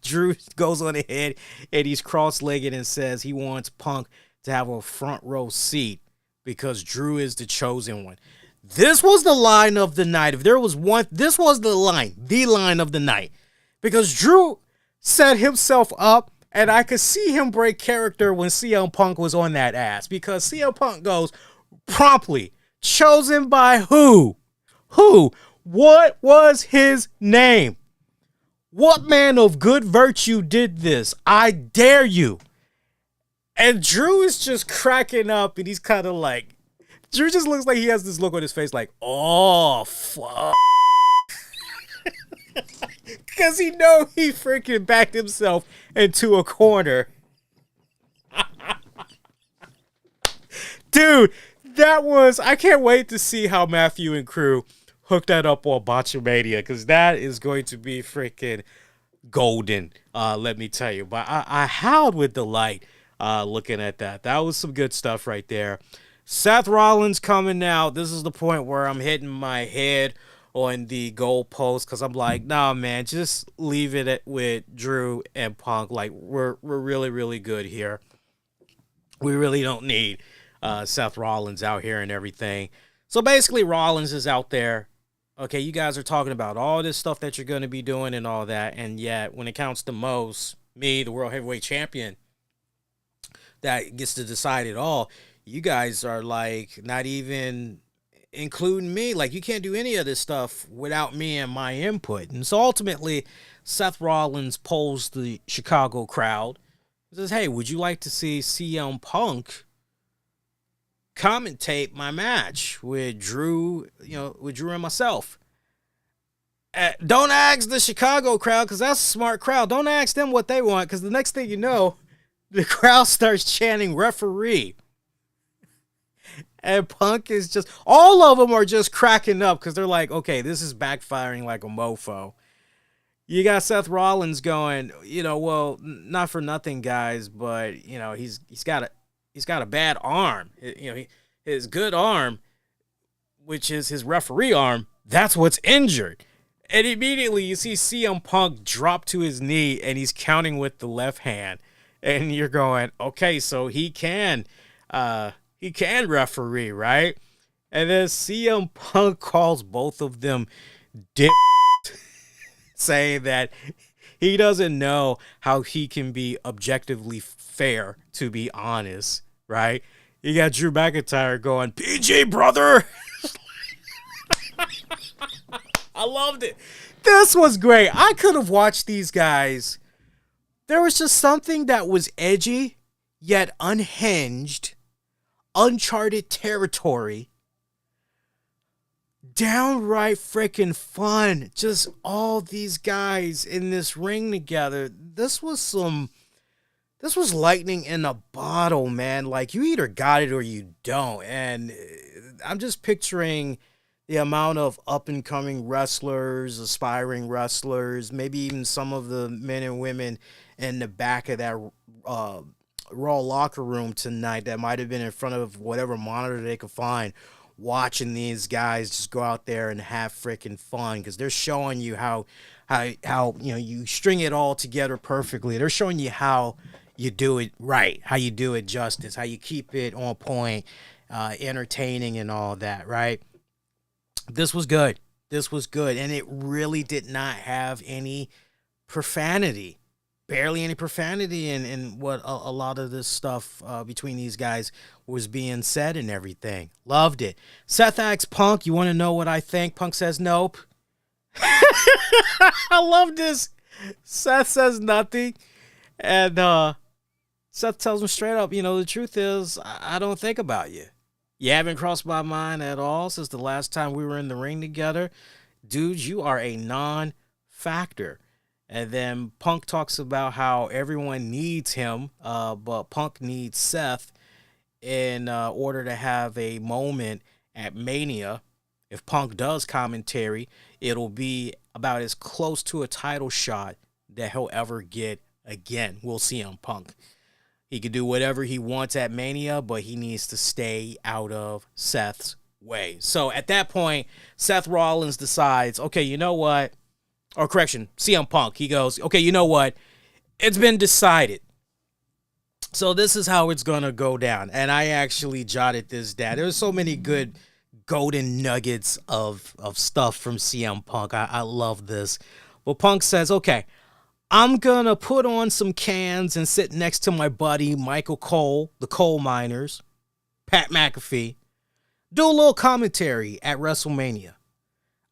Drew goes on ahead and he's cross-legged and says he wants Punk to have a front row seat because Drew is the chosen one. This was the line of the night. If there was one, this was the line of the night. Because Drew set himself up, and I could see him break character when CM Punk was on that ass. Because CM Punk goes promptly, chosen by who? Who? What was his name? What man of good virtue did this? I dare you. And Drew is just cracking up, and he's kind of like, Drew just looks like he has this look on his face like, oh, fuck. Because he freaking backed himself into a corner. Dude, I can't wait to see how Matthew and crew hook that up on Botchamania, because that is going to be freaking golden, let me tell you. But I howled with delight looking at that. That was some good stuff right there. Seth Rollins coming out. This is the point where I'm hitting my head on the goalpost because I'm like, nah, man, just leave it with Drew and Punk. Like, we're really, really good here. We really don't need Seth Rollins out here and everything. So basically, Rollins is out there. Okay, you guys are talking about all this stuff that you're going to be doing and all that, and yet when it counts the most, me, the World Heavyweight Champion, that gets to decide it all, you guys are like not even including me. Like, you can't do any of this stuff without me and my input. And so ultimately, Seth Rollins polls the Chicago crowd. He says, hey, would you like to see CM Punk commentate my match with Drew, with Drew and myself? Don't ask the Chicago crowd, because that's a smart crowd. Don't ask them what they want, because the next thing you know, the crowd starts chanting referee. And Punk is just, all of them are just cracking up because they're like, okay, this is backfiring like a mofo. You got Seth Rollins going, well, not for nothing, guys, but he's got a bad arm. His good arm, which is his referee arm, that's what's injured. And immediately you see CM Punk drop to his knee and he's counting with the left hand. And you're going, okay, so he can referee, right? And then CM Punk calls both of them dick, saying that he doesn't know how he can be objectively fair, to be honest, right? You got Drew McIntyre going, PG, brother. I loved it. This was great. I could have watched these guys. There was just something that was edgy, yet unhinged, uncharted territory, downright freaking fun. Just all these guys in this ring together. This was lightning in a bottle, man. Like, you either got it or you don't. And I'm just picturing the amount of up-and-coming wrestlers, aspiring wrestlers, maybe even some of the men and women in the back of that Raw locker room tonight that might have been in front of whatever monitor they could find, watching these guys just go out there and have freaking fun, because they're showing you how you string it all together perfectly. They're showing you how you do it right, how you do it justice, how you keep it on point, entertaining and all that, right? This was good. This was good. And it really did not have any profanity. Barely any profanity in what a lot of this stuff between these guys was being said and everything. Loved it. Seth asks Punk, you want to know what I think? Punk says nope. I love this. Seth says nothing. And Seth tells him straight up, the truth is, I don't think about you. You haven't crossed my mind at all since the last time we were in the ring together. Dude, you are a non-factor. And then Punk talks about how everyone needs him, but Punk needs Seth in order to have a moment at Mania. If Punk does commentary, it'll be about as close to a title shot that he'll ever get again. We'll see on Punk. He could do whatever he wants at Mania, but he needs to stay out of Seth's way. So at that point, Seth Rollins decides, okay, you know what? Or correction, CM Punk. He goes, okay, you know what? It's been decided. So this is how it's going to go down. And I actually jotted this down. There's so many good golden nuggets of stuff from CM Punk. I love this. Well, Punk says, okay, I'm going to put on some cans and sit next to my buddy Michael Cole, the Coal Miners, Pat McAfee, do a little commentary at WrestleMania.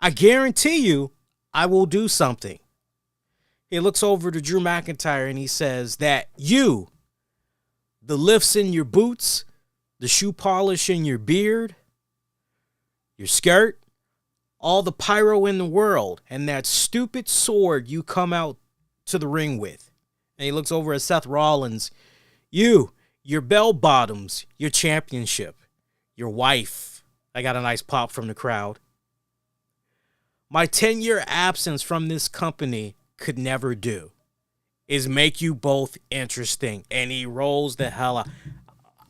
I guarantee you I will do something. He looks over to Drew McIntyre and he says that you, the lifts in your boots, the shoe polish in your beard, your skirt, all the pyro in the world, and that stupid sword you come out to the ring with. And he looks over at Seth Rollins. You, your bell bottoms, your championship, your wife. I got a nice pop from the crowd. My 10-year absence from this company could never do is make you both interesting. And he rolls the hell out.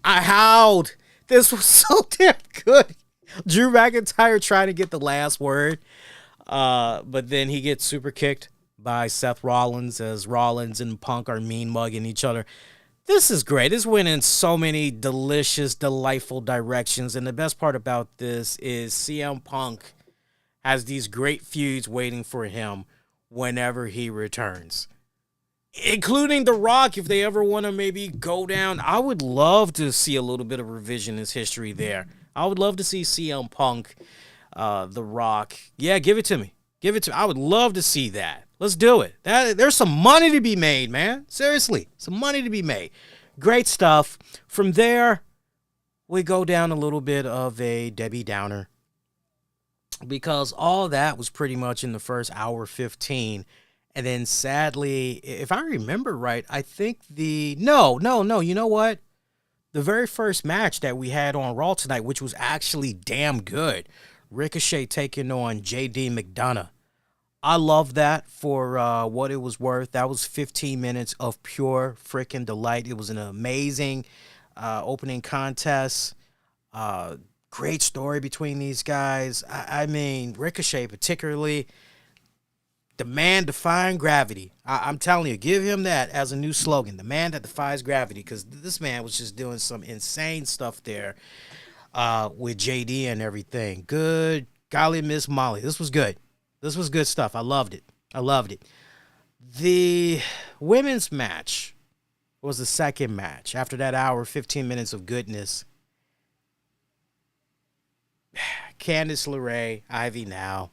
I howled. This was so damn good. Drew McIntyre trying to get the last word. But then he gets super kicked by Seth Rollins as Rollins and Punk are mean mugging each other. This is great. This went in so many delicious, delightful directions. And the best part about this is CM Punk has these great feuds waiting for him whenever he returns, including The Rock. If they ever want to maybe go down, I would love to see a little bit of revisionist history there. I would love to see CM Punk, The Rock. Yeah, give it to me. Give it to me. I would love to see that. Let's do it. There's some money to be made, man. Seriously, some money to be made. Great stuff. From there, we go down a little bit of a Debbie Downer, because all that was pretty much in the first hour 15. And then sadly, if I remember right, I think no, you know what? The very first match that we had on Raw tonight, which was actually damn good, Ricochet taking on JD McDonough. I love that for what it was worth. That was 15 minutes of pure freaking delight. It was an amazing opening contest. Great story between these guys. I mean, Ricochet particularly, the man defying gravity. I'm telling you, give him that as a new slogan, the man that defies gravity, because this man was just doing some insane stuff there with JD and everything. Good golly, Miss Molly. This was good. This was good stuff. I loved it. I loved it. The women's match was the second match. After that hour, 15 minutes of goodness, Candice LeRae, Ivy Now.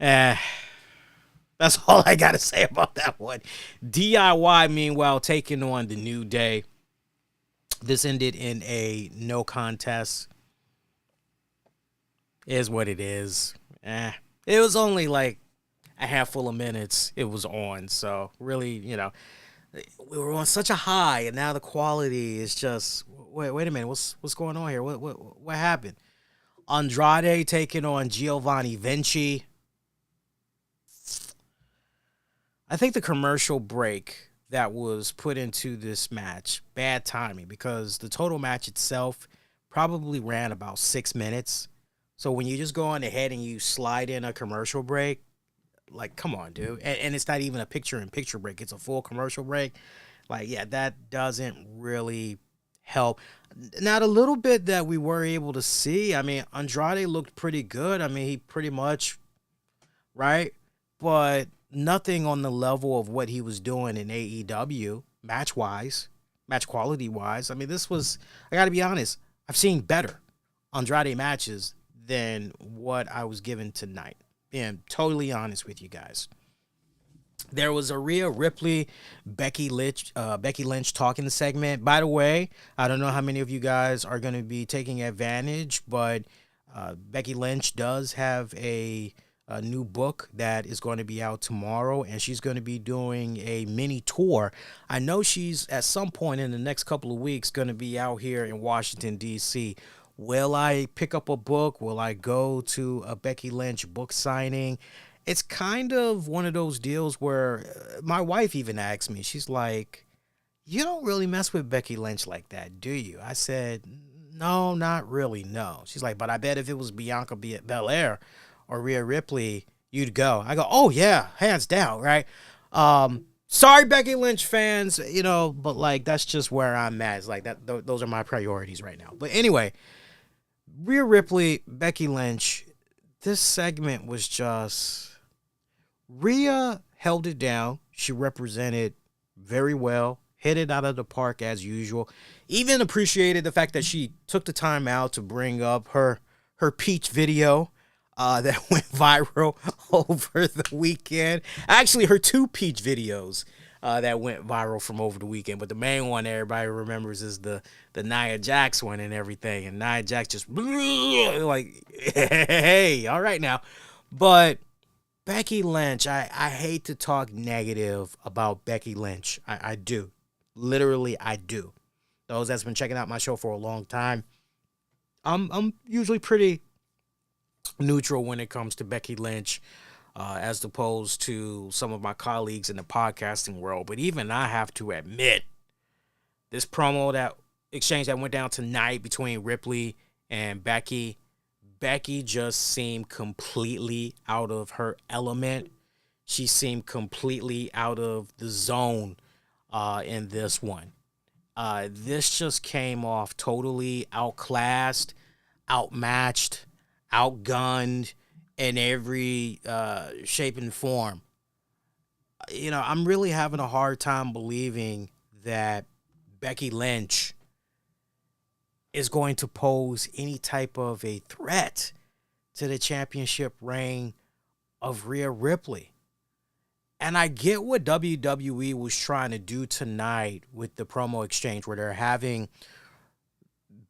That's all I got to say about that one. DIY, meanwhile, taking on the New Day. This ended in a no contest. Is what it is. It was only like a handful of minutes it was on. So really, we were on such a high, and now the quality is just wait a minute, what's going on here? What happened? Andrade taking on Giovanni Vinci. I think the commercial break that was put into this match, bad timing, because the total match itself probably ran about 6 minutes. So when you just go on ahead and you slide in a commercial break, like, come on, dude. And it's not even a picture-in-picture break. It's a full commercial break. Like, yeah, that doesn't really help. Now, the little bit that we were able to see, I mean, Andrade looked pretty good. I mean, he pretty much, right? But nothing on the level of what he was doing in AEW, match-wise, match quality-wise. I mean, I got to be honest, I've seen better Andrade matches than what I was given tonight. Being totally honest with you guys. There was a Rhea Ripley, Becky Lynch talking segment. By the way, I don't know how many of you guys are going to be taking advantage, but Becky Lynch does have a new book that is going to be out tomorrow, and she's going to be doing a mini tour. I know she's at some point in the next couple of weeks going to be out here in Washington, D.C. Will I pick up a book? Will I go to a Becky Lynch book signing? It's kind of one of those deals where my wife even asked me, she's like, you don't really mess with Becky Lynch like that, do you? I said, no, not really, no. She's like, but I bet if it was Bianca Belair or Rhea Ripley, you'd go. I go, oh, yeah, hands down, right? Sorry, Becky Lynch fans, but, like, that's just where I'm at. It's like that. Those are my priorities right now. But anyway, Rhea Ripley, Becky Lynch, this segment was just... Rhea held it down. She represented very well, hit it out of the park as usual. Even appreciated the fact that she took the time out to bring up her Peach video that went viral over the weekend. Actually, her 2 Peach videos that went viral from over the weekend. But the main one everybody remembers is the Nia Jax one and everything. And Nia Jax just like, hey, all right now. But Becky Lynch, I hate to talk negative about Becky Lynch. I do. Literally, I do. Those that's been checking out my show for a long time, I'm usually pretty neutral when it comes to Becky Lynch, as opposed to some of my colleagues in the podcasting world. But even I have to admit, this exchange that went down tonight between Ripley and Becky just seemed completely out of her element. She seemed completely out of the zone in this one. This just came off totally outclassed, outmatched, outgunned in every shape and form. I'm really having a hard time believing that Becky Lynch is going to pose any type of a threat to the championship reign of Rhea Ripley. And I get what WWE was trying to do tonight with the promo exchange, where they're having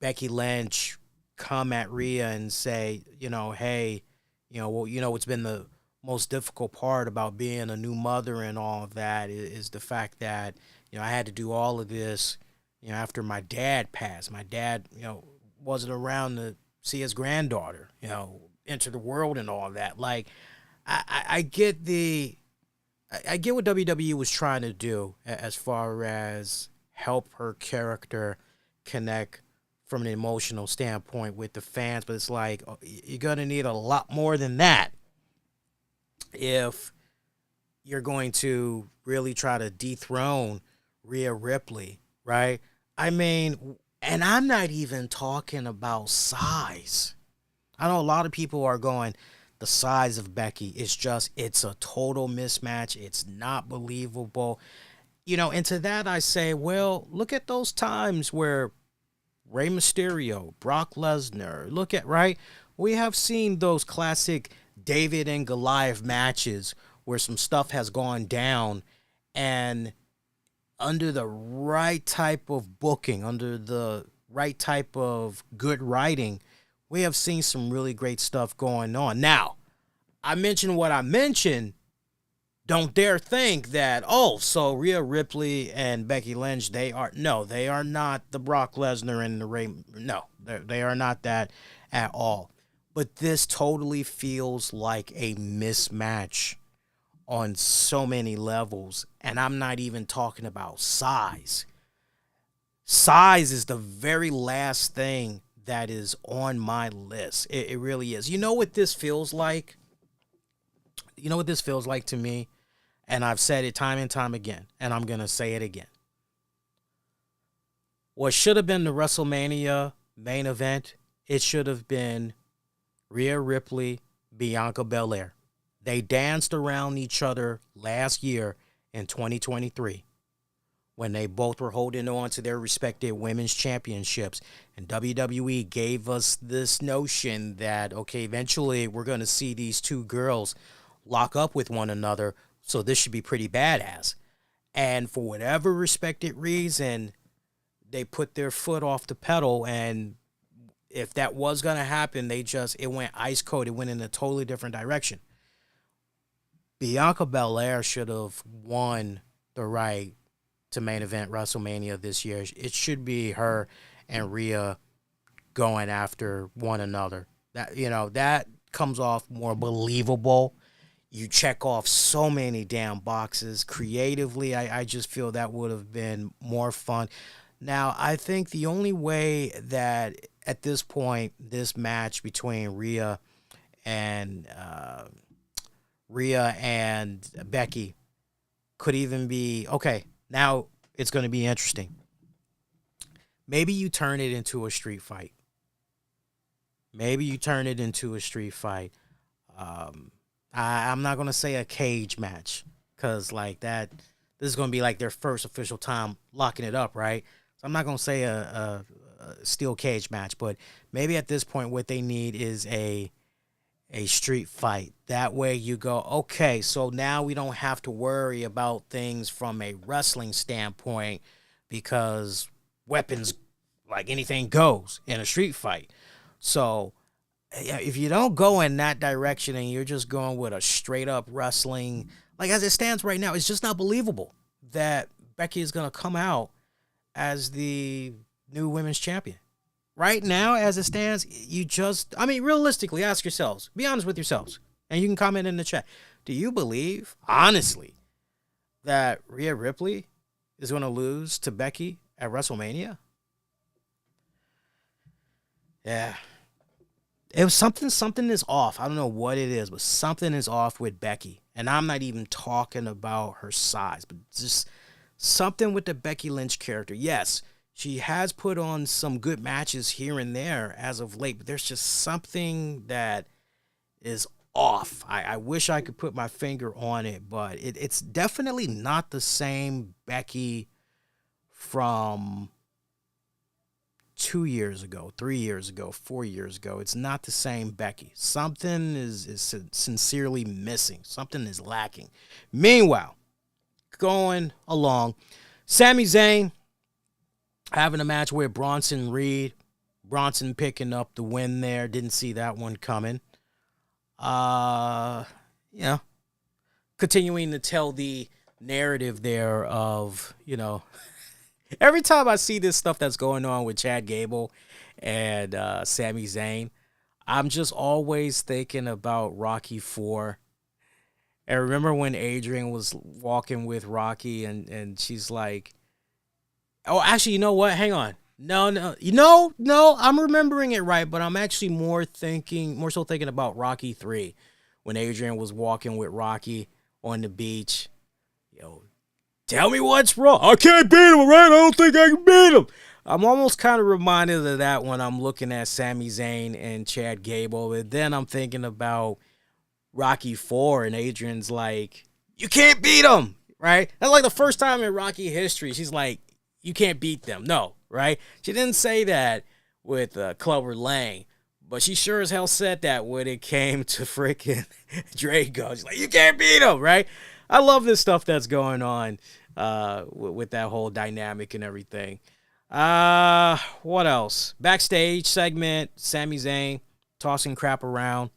Becky Lynch come at Rhea and say, hey, what's been the most difficult part about being a new mother and all of that is the fact that, I had to do all of this, after my dad passed. My dad, wasn't around to see his granddaughter, enter the world and all that. Like, I get what WWE was trying to do as far as help her character connect from an emotional standpoint with the fans, but it's like, you're going to need a lot more than that if you're going to really try to dethrone Rhea Ripley, right? I mean, and I'm not even talking about size. I know a lot of people are going, the size of Becky is it's a total mismatch. It's not believable. And to that I say, well, look at those times where Rey Mysterio, Brock Lesnar, right? We have seen those classic David and Goliath matches where some stuff has gone down, and under the right type of booking, under the right type of good writing, We have seen some really great stuff going on. Now, I mentioned what I mentioned. Don't dare think that, so Rhea Ripley and Becky Lynch, they are not the Brock Lesnar and the Ray. No, they are not that at all. But this totally feels like a mismatch on so many levels. And I'm not even talking about size. Size is the very last thing that is on my list. It really is. You know what this feels like? You know what this feels like to me? And I've said it time and time again, and I'm going to say it again. What should have been the WrestleMania main event, it should have been Rhea Ripley, Bianca Belair. They danced around each other last year in 2023 when they both were holding on to their respective women's championships. And WWE gave us this notion that, okay, eventually we're going to see these two girls lock up with one another. So this should be pretty badass. And for whatever respected reason, they put their foot off the pedal. And if that was going to happen, it went ice cold. It went in a totally different direction. Bianca Belair should have won the right to main event WrestleMania this year. It should be her and Rhea going after one another. That comes off more believable. You check off so many damn boxes. Creatively, I just feel that would have been more fun. Now, I think the only way that at this point, this match between Rhea and Becky could even be, okay, now it's going to be interesting. Maybe you turn it into a street fight. I'm not going to say a cage match because this is going to be like their first official time locking it up, right? So I'm not going to say a steel cage match, but maybe at this point what they need is a street fight. That way you go, okay, so now we don't have to worry about things from a wrestling standpoint because weapons, like anything goes in a street fight. So if you don't go in that direction and you're just going with a straight up wrestling, like as it stands right now, it's just not believable that Becky is going to come out as the new women's champion. Right now, as it stands, realistically, ask yourselves, be honest with yourselves, and you can comment in the chat. Do you believe, honestly, that Rhea Ripley is going to lose to Becky at WrestleMania? Yeah. It was something is off. I don't know what it is, but something is off with Becky. And I'm not even talking about her size, but just something with the Becky Lynch character. Yes, she has put on some good matches here and there as of late, but there's just something that is off. I wish I could put my finger on it, but it's definitely not the same Becky from 2 years ago, 3 years ago, 4 years ago. It's not the same Becky. Something is sincerely missing. Something is lacking. Meanwhile, going along, Sami Zayn having a match with Bronson Reed. Bronson picking up the win there. Didn't see that one coming. Continuing to tell the narrative there of, every time I see this stuff that's going on with Chad Gable and Sami Zayn, I'm just always thinking about Rocky IV. And remember when Adrian was walking with Rocky and she's like, oh, actually, you know what? Hang on. No, I'm remembering it right, but I'm actually more so thinking about Rocky III when Adrian was walking with Rocky on the beach. Tell me what's wrong. I can't beat him, right? I don't think I can beat him. I'm almost kind of reminded of that when I'm looking at Sami Zayn and Chad Gable. And then I'm thinking about Rocky IV and Adrian's like, you can't beat him, right? That's like the first time in Rocky history. She's like, you can't beat them. No, right? She didn't say that with Clubber Lang, but she sure as hell said that when it came to freaking Drago. She's like, you can't beat him, right? I love this stuff that's going on with that whole dynamic and everything. What else? Backstage segment, Sami Zayn tossing crap around.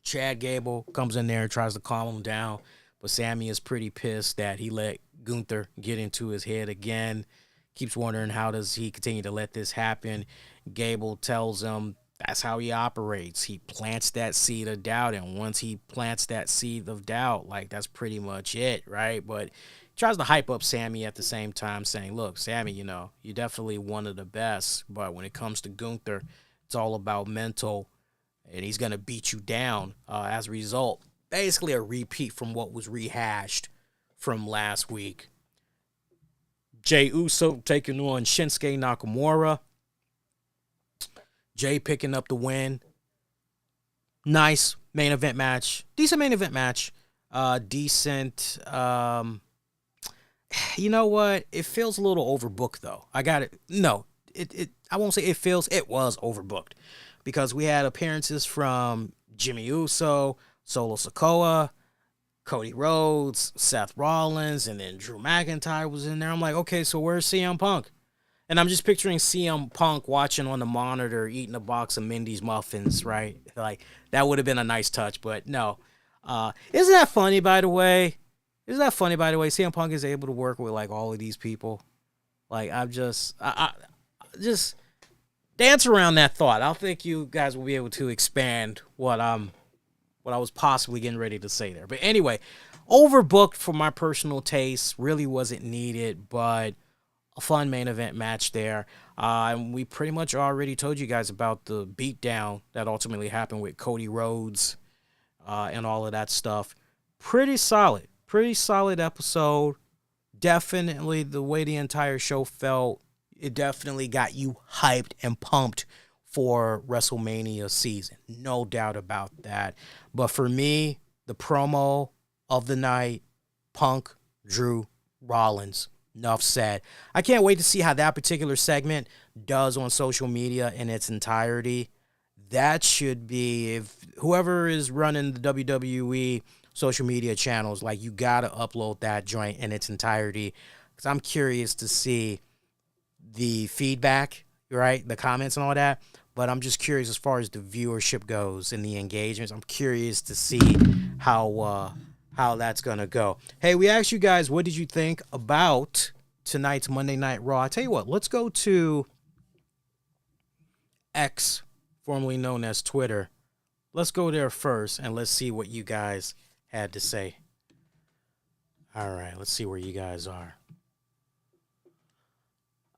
Chad Gable comes in there and tries to calm him down, but Sami is pretty pissed that he let Gunther get into his head again. Keeps wondering how does he continue to let this happen. Gable tells him that's how he operates. He plants that seed of doubt, and once he plants that seed of doubt, like, that's pretty much it, right? But he tries to hype up Sami at the same time, saying, look, Sami, you're definitely one of the best, but when it comes to Gunther, it's all about mental, and he's going to beat you down. As a result, basically a repeat from what was rehashed from last week. Jey Uso taking on Shinsuke Nakamura. Jey picking up the win. Nice main event match. Decent main event match. Decent. You know what? It feels a little overbooked, though. I got it. No, I won't say it feels. It was overbooked because we had appearances from Jimmy Uso, Solo Sikoa, Cody Rhodes, Seth Rollins, and then Drew McIntyre was in there. I'm like, okay, so where's CM Punk? And I'm just picturing CM Punk watching on the monitor, eating a box of Mindy's muffins, right? Like, that would have been a nice touch, but no. Isn't that funny, by the way? CM Punk is able to work with, like, all of these people. Like, I just dance around that thought. I don't think you guys will be able to expand what I was possibly getting ready to say there. But anyway, overbooked for my personal taste. Really wasn't needed, but a fun main event match there. And we pretty much already told you guys about the beatdown that ultimately happened with Cody Rhodes and all of that stuff. Pretty solid episode. Definitely the way the entire show felt, it definitely got you hyped and pumped for WrestleMania season. No doubt about that. But for me, the promo of the night, Punk, Drew, Rollins. Enough said. I can't wait to see how that particular segment does on social media in its entirety. That should be, if whoever is running the WWE social media channels, like, you got to upload that joint in its entirety. Because I'm curious to see the feedback, right? The comments and all that. But I'm just curious as far as the viewership goes and the engagements. I'm curious to see how that's going to go. Hey, we asked you guys, what did you think about tonight's Monday Night Raw? I tell you what, let's go to X, formerly known as Twitter. Let's go there first, and let's see what you guys had to say. All right, let's see where you guys are.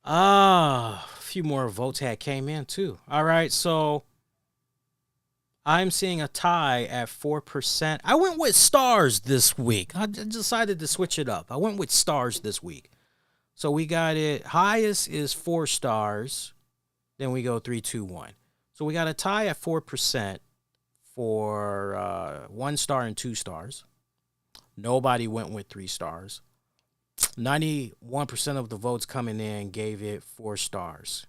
A few more votes had came in, too. All right, so I'm seeing a tie at 4%. I went with stars this week. I decided to switch it up. I went with stars this week. So we got it. Highest is 4 stars. Then we go 3, 2, 1. So we got a tie at 4% for 1 star and 2 stars. Nobody went with 3 stars. 91% of the votes coming in gave it 4 stars.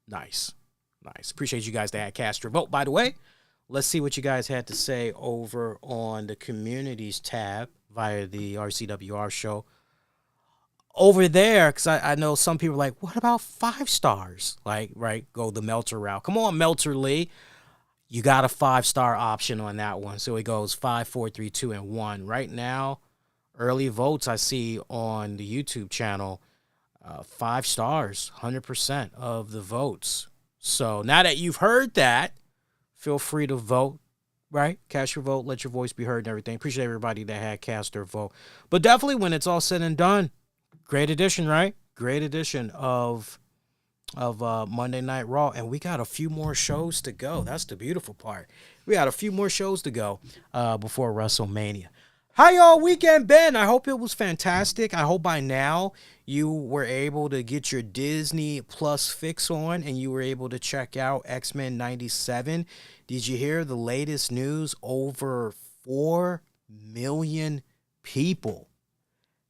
Nice. Appreciate you guys that cast your vote, by the way. Let's see what you guys had to say over on the communities tab via the RCWR show. Over there, because I know some people are like, what about 5 stars? Like, right, go the Melter route. Come on, Melter Lee. You got a 5-star option on that one. So it goes 5, 4, 3, 2, and 1. Right now, early votes I see on the YouTube channel, 5 stars, 100% of the votes. So now that you've heard that, feel free to vote, right? Cast your vote, let your voice be heard and everything. Appreciate everybody that had cast their vote. But definitely when it's all said and done, great edition, right? Great edition of Monday Night Raw. And we got a few more shows to go. That's the beautiful part. We got a few more shows to go before WrestleMania. How y'all weekend been? I hope it was fantastic. I hope by now you were able to get your Disney Plus fix on and you were able to check out X-Men 97. Did you hear the latest news? Over 4 million people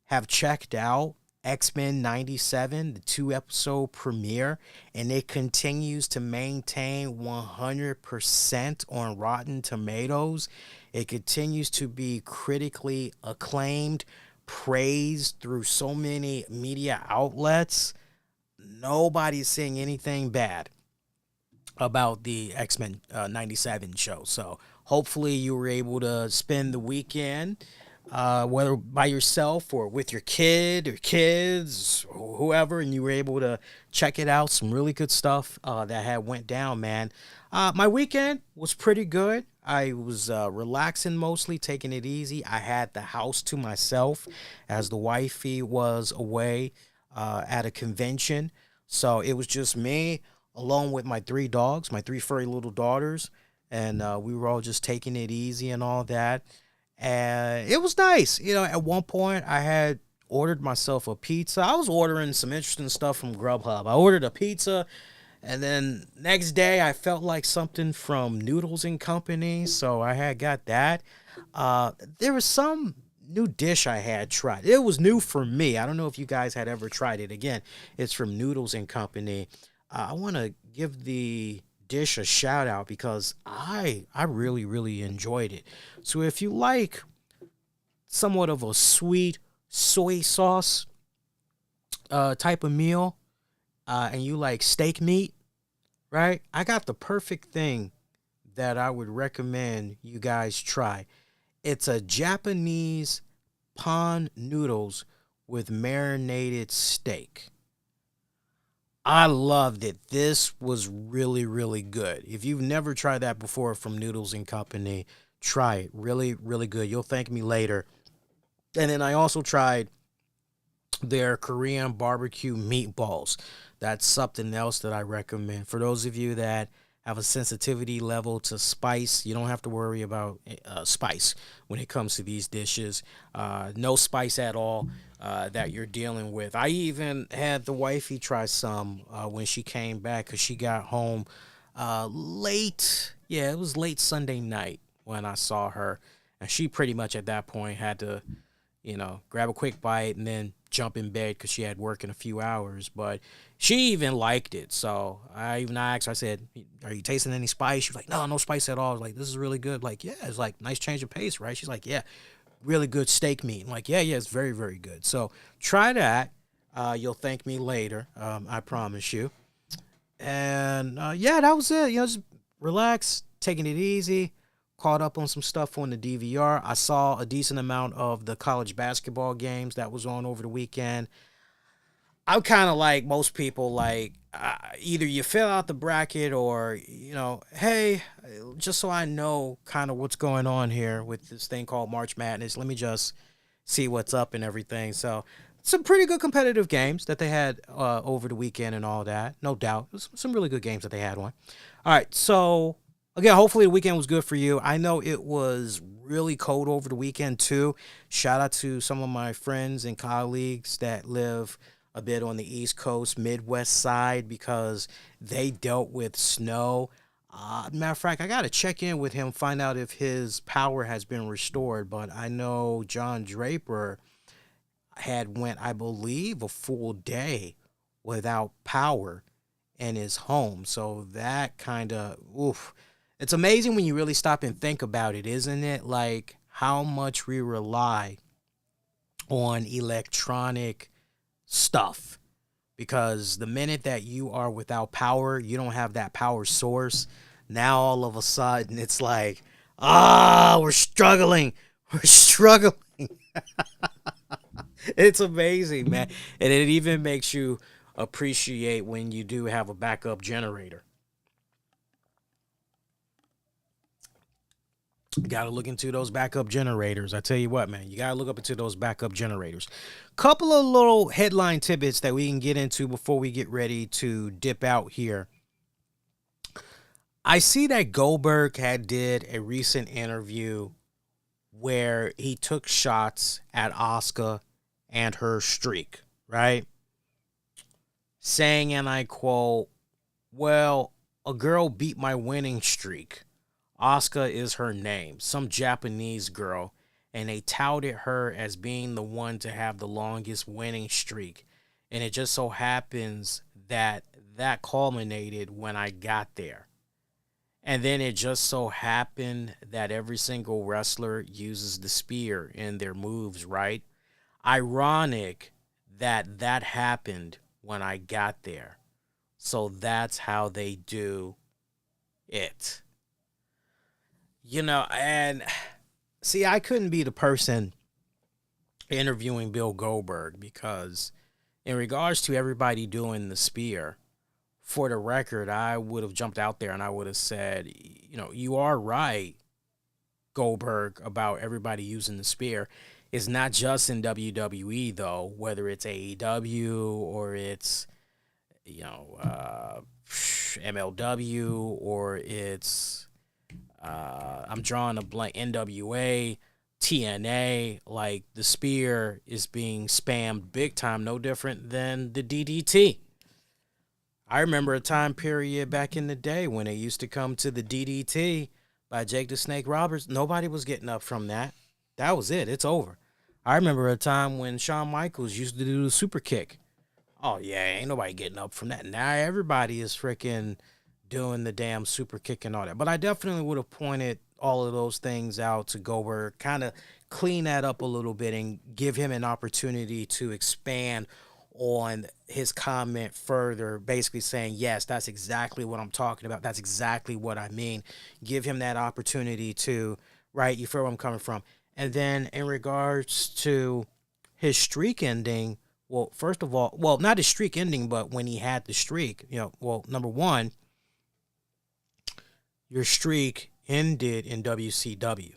have checked out X-Men 97, the 2-episode premiere, and it continues to maintain 100% on Rotten Tomatoes. It continues to be critically acclaimed, praised through so many media outlets. nobody's saying anything bad about the X-Men 97 show. So hopefully you were able to spend the weekend, whether by yourself or with your kid or kids or whoever, and you were able to check it out. Some really good stuff that had went down, man. My weekend was pretty good. I was relaxing mostly, taking it easy. I had the house to myself as the wifey was away at a convention. So it was just me along with my 3 dogs, my 3 furry little daughters. And we were all just taking it easy and all that. And it was nice. You know, at one point I had ordered myself a pizza. I was ordering some interesting stuff from Grubhub. I ordered a pizza. And then next day, I felt like something from Noodles and Company, so I had got that. There was some new dish I had tried. It was new for me. I don't know if you guys had ever tried it. Again, it's from Noodles and Company. I want to give the dish a shout out because I really, really enjoyed it. So if you like somewhat of a sweet soy sauce type of meal, and you like steak meat, right? I got the perfect thing that I would recommend you guys try. It's a Japanese pan noodles with marinated steak. I loved it. This was really, really good. If you've never tried that before from Noodles and Company, try it. Really, really good. You'll thank me later. And then I also tried their Korean barbecue meatballs. That's something else that I recommend. For those of you that have a sensitivity level to spice, you don't have to worry about spice when it comes to these dishes. No spice at all that you're dealing with. I even had the wifey try some when she came back because she got home late. Yeah, it was late Sunday night when I saw her. And she pretty much at that point had to, grab a quick bite and then jump in bed because she had work in a few hours. But she even liked it. So I asked her, I said, are you tasting any spice? She was like, no spice at all. I was like, this is really good. Like, yeah, it's like nice change of pace, right? She's like, yeah, really good steak meat. I'm like, yeah, it's very, very good. So try that. You'll thank me later. I promise you. And that was it. Just relax, taking it easy. Caught up on some stuff on the DVR. I saw a decent amount of the college basketball games that was on over the weekend. I'm kind of like most people, like either you fill out the bracket or, hey, just so I know kind of what's going on here with this thing called March Madness, let me just see what's up and everything. So some pretty good competitive games that they had over the weekend and all that. No doubt. Some really good games that they had on. All right, so again, hopefully the weekend was good for you. I know it was really cold over the weekend, too. Shout out to some of my friends and colleagues that live a bit on the East Coast, Midwest side, because they dealt with snow. Matter of fact, I got to check in with him, find out if his power has been restored. But I know John Draper had went, I believe, a full day without power in his home. So that kind of, oof. It's amazing when you really stop and think about it, isn't it? Like how much we rely on electronic stuff. Because the minute that you are without power, you don't have that power source. Now all of a sudden it's like, we're struggling. We're struggling. It's amazing, man. And it even makes you appreciate when you do have a backup generator. You got to look into those backup generators. I tell you what, man, you got to look up into those backup generators. Couple of little headline tidbits that we can get into before we get ready to dip out here. I see that Goldberg did a recent interview where he took shots at Asuka and her streak, right? Saying, and I quote, well, a girl beat my winning streak. Asuka is her name, some Japanese girl, and they touted her as being the one to have the longest winning streak. And it just so happens that culminated when I got there. And then it just so happened that every single wrestler uses the spear in their moves, right? Ironic that happened when I got there. So that's how they do it. And see, I couldn't be the person interviewing Bill Goldberg because in regards to everybody doing the spear, for the record, I would have jumped out there and I would have said, you are right, Goldberg, about everybody using the spear. It's not just in WWE, though, whether it's AEW or it's, MLW or it's, I'm drawing a blank, NWA, TNA. Like, the spear is being spammed big time, no different than the DDT. I remember a time period back in the day when it used to come to the DDT by Jake the Snake Roberts. Nobody was getting up from that. That was it. It's over. I remember a time when Shawn Michaels used to do the super kick. Oh, yeah, ain't nobody getting up from that. Now everybody is freaking doing the damn super kick and all that. But I definitely would have pointed all of those things out to Goldberg, kind of clean that up a little bit and give him an opportunity to expand on his comment further, basically saying, yes, that's exactly what I'm talking about. That's exactly what I mean. Give him that opportunity to, right? You feel where I'm coming from. And then in regards to his streak ending, well, first of all, well, not his streak ending, but when he had the streak, number one, your streak ended in WCW.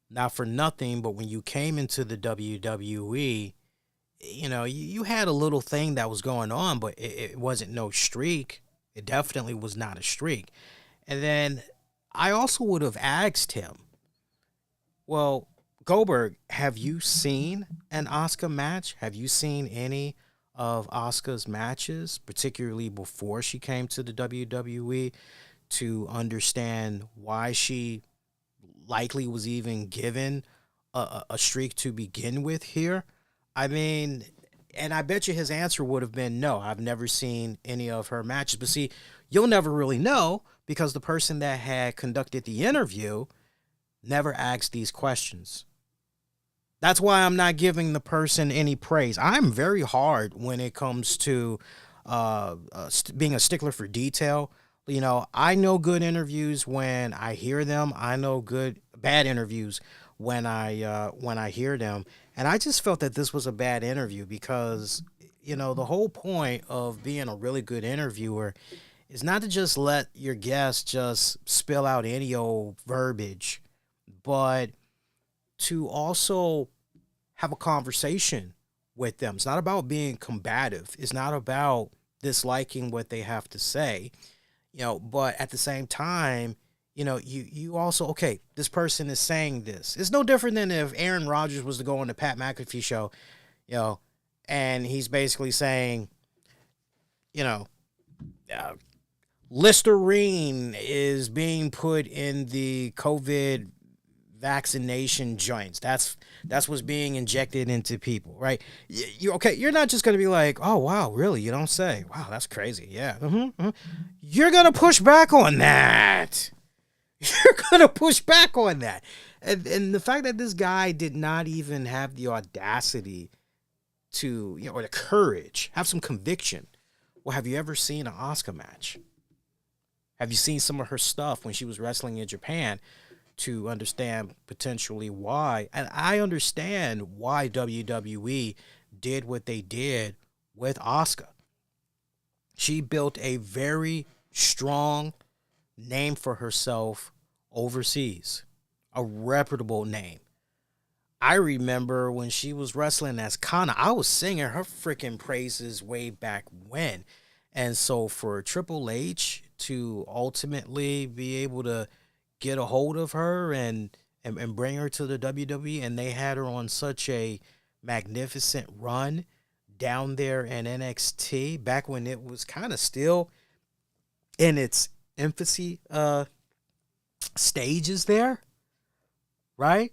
Not for nothing, but when you came into the WWE, you had a little thing that was going on, but it wasn't no streak. It definitely was not a streak. And then I also would have asked him, well, Goldberg, have you seen an Asuka match? Have you seen any of Asuka's matches, particularly before she came to the WWE, to understand why she likely was even given a streak to begin with here? I mean, and I bet you his answer would have been no, I've never seen any of her matches. But see, you'll never really know because the person that had conducted the interview never asked these questions. That's why I'm not giving the person any praise. I'm very hard when it comes to being a stickler for detail. I know good interviews when I hear them. I know bad interviews when I hear them. And I just felt that this was a bad interview because, the whole point of being a really good interviewer is not to just let your guests just spill out any old verbiage, but to also have a conversation with them. It's not about being combative. It's not about disliking what they have to say, but at the same time, you also, okay, this person is saying this. It's no different than if Aaron Rodgers was to go on the Pat McAfee show, and he's basically saying, Listerine is being put in the COVID vaccination joints. That's what's being injected into people, right? You're not just going to be like, oh, wow, really? You don't say. Wow, that's crazy. Yeah. You're going to push back on that. You're going to push back on that. And the fact that this guy did not even have the audacity to, or the courage, have some conviction. Well, have you ever seen an Asuka match? Have you seen some of her stuff when she was wrestling in Japan to understand potentially why? And I understand why WWE did what they did with Asuka. She built a very strong name for herself overseas, a reputable name. I remember when she was wrestling as Kana, I was singing her freaking praises way back when. And so for Triple H to ultimately be able to get a hold of her and bring her to the WWE, and they had her on such a magnificent run down there in NXT back when it was kind of still in its infancy stages there, right?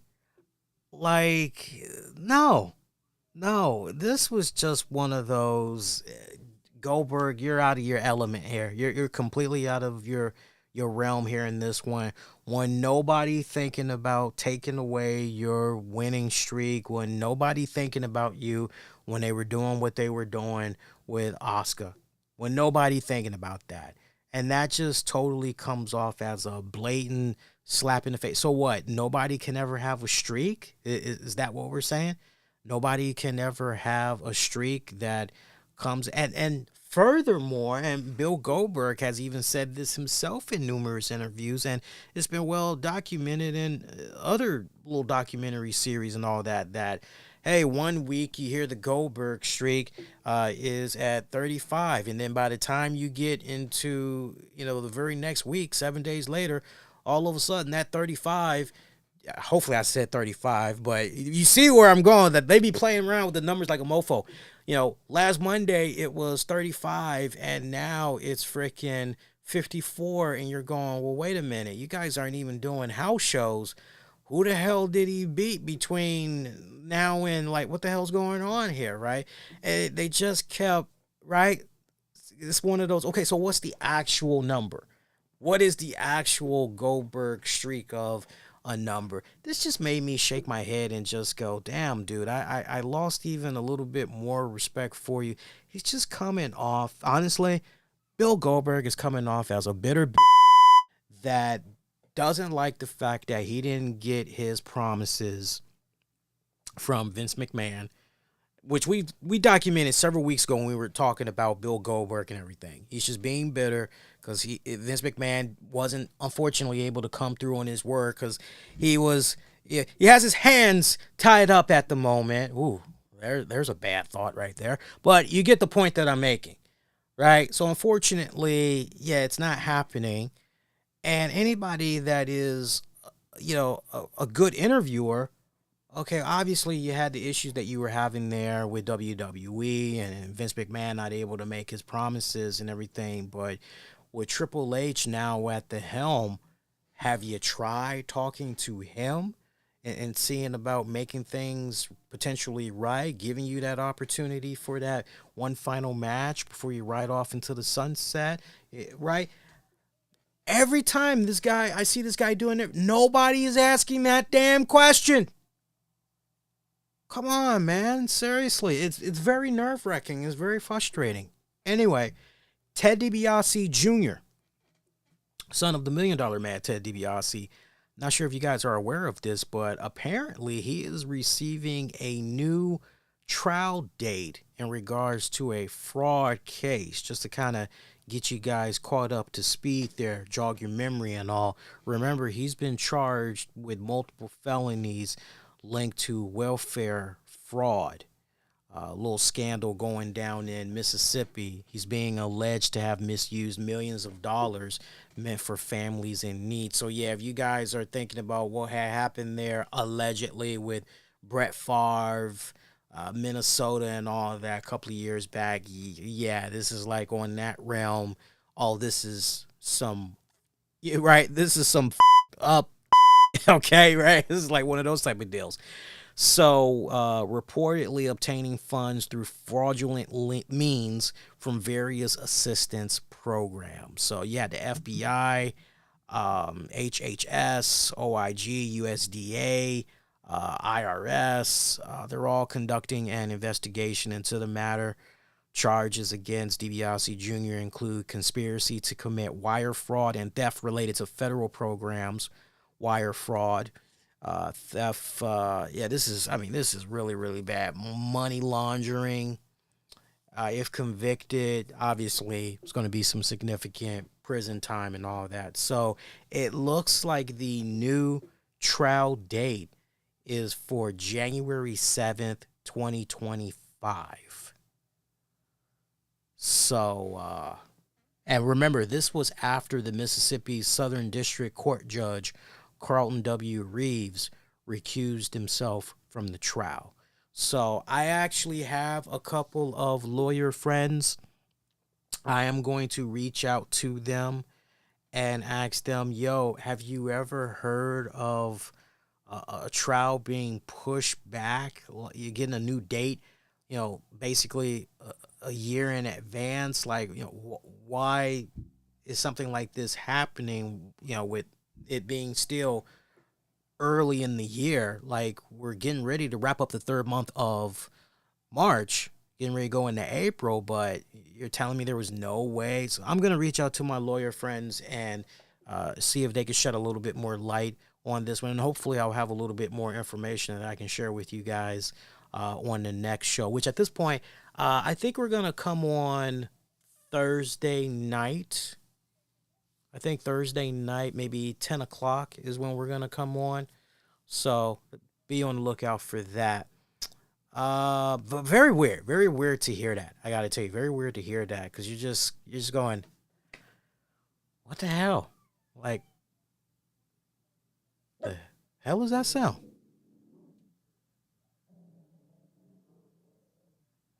Like, no, this was just one of those, Goldberg, you're out of your element here. You're completely out of your realm here in this one. When nobody thinking about taking away your winning streak, when nobody thinking about you when they were doing what they were doing, with Asuka when nobody thinking about that. And that just totally comes off as a blatant slap in the face. So what? Nobody can ever have a streak? Is that what we're saying? Nobody can ever have a streak that comes and furthermore, and Bill Goldberg has even said this himself in numerous interviews, and it's been well documented in other little documentary series and all that hey, 1 week you hear the Goldberg streak is at 35, and then by the time you get into, the very next week, 7 days later, all of a sudden that 35, hopefully I said 35, but you see where I'm going, that they be playing around with the numbers like a mofo. Last Monday it was 35, and now it's freaking 54, and you're going, well, wait a minute, you guys aren't even doing house shows. Who the hell did he beat between now and, what the hell's going on here, right? And they just kept, right? It's one of those, okay, so what's the actual number? What is the actual Goldberg streak of a number? This just made me shake my head and just go, damn, dude, I lost even a little bit more respect for you. He's just coming off, honestly, Bill Goldberg is coming off as a bitter that doesn't like the fact that he didn't get his promises from Vince McMahon, which we documented several weeks ago when we were talking about Bill Goldberg and everything. He's just being bitter because Vince McMahon wasn't, unfortunately, able to come through on his word because he has his hands tied up at the moment. Ooh, there's a bad thought right there. But you get the point that I'm making, right? So, unfortunately, it's not happening. And anybody that is, a good interviewer, okay, obviously you had the issues that you were having there with WWE and Vince McMahon not able to make his promises and everything. But with Triple H now at the helm, have you tried talking to him and seeing about making things potentially right, giving you that opportunity for that one final match before you ride off into the sunset, right? Every time I see this guy doing it, nobody is asking that damn question. Come on, man. Seriously. It's very nerve-wracking. It's very frustrating. Anyway, Ted DiBiase Jr., son of the $1 Million Man, Ted DiBiase. Not sure if you guys are aware of this, but apparently he is receiving a new trial date in regards to a fraud case, just to kind of get you guys caught up to speed there, jog your memory and all. Remember, he's been charged with multiple felonies linked to welfare fraud. A little scandal going down in Mississippi. He's being alleged to have misused millions of dollars meant for families in need. So, if you guys are thinking about what had happened there allegedly with Brett Favre, Minnesota and all of that a couple of years back, this is like on that realm. This is some, right? This is some up, okay, right? This is like one of those type of deals. So, reportedly obtaining funds through fraudulent means from various assistance programs. So, the FBI, HHS, OIG, USDA, IRS, they're all conducting an investigation into the matter. Charges against DiBiase Jr. include conspiracy to commit wire fraud and theft related to federal programs, wire fraud, theft. This is really, really bad. Money laundering. If convicted, obviously, it's going to be some significant prison time and all that. So it looks like the new trial date is for January 7th, 2025. So, and remember, this was after the Mississippi Southern District Court Judge Carlton W. Reeves recused himself from the trial. So I actually have a couple of lawyer friends. I am going to reach out to them and ask them, have you ever heard of a trial being pushed back? You're getting a new date, basically a year in advance. Why is something like this happening, with it being still early in the year? Like, we're getting ready to wrap up the third month of March, getting ready to go into April, but you're telling me there was no way. So I'm going to reach out to my lawyer friends and see if they can shed a little bit more light on this one. And hopefully I'll have a little bit more information that I can share with you guys on the next show, which at this point, I think we're going to come on Thursday night. I think Thursday night, maybe 10 o'clock is when we're going to come on. So be on the lookout for that. But very weird to hear that. I got to tell you, very weird to hear that, because you're just going, what the hell? Like, the hell does that sound?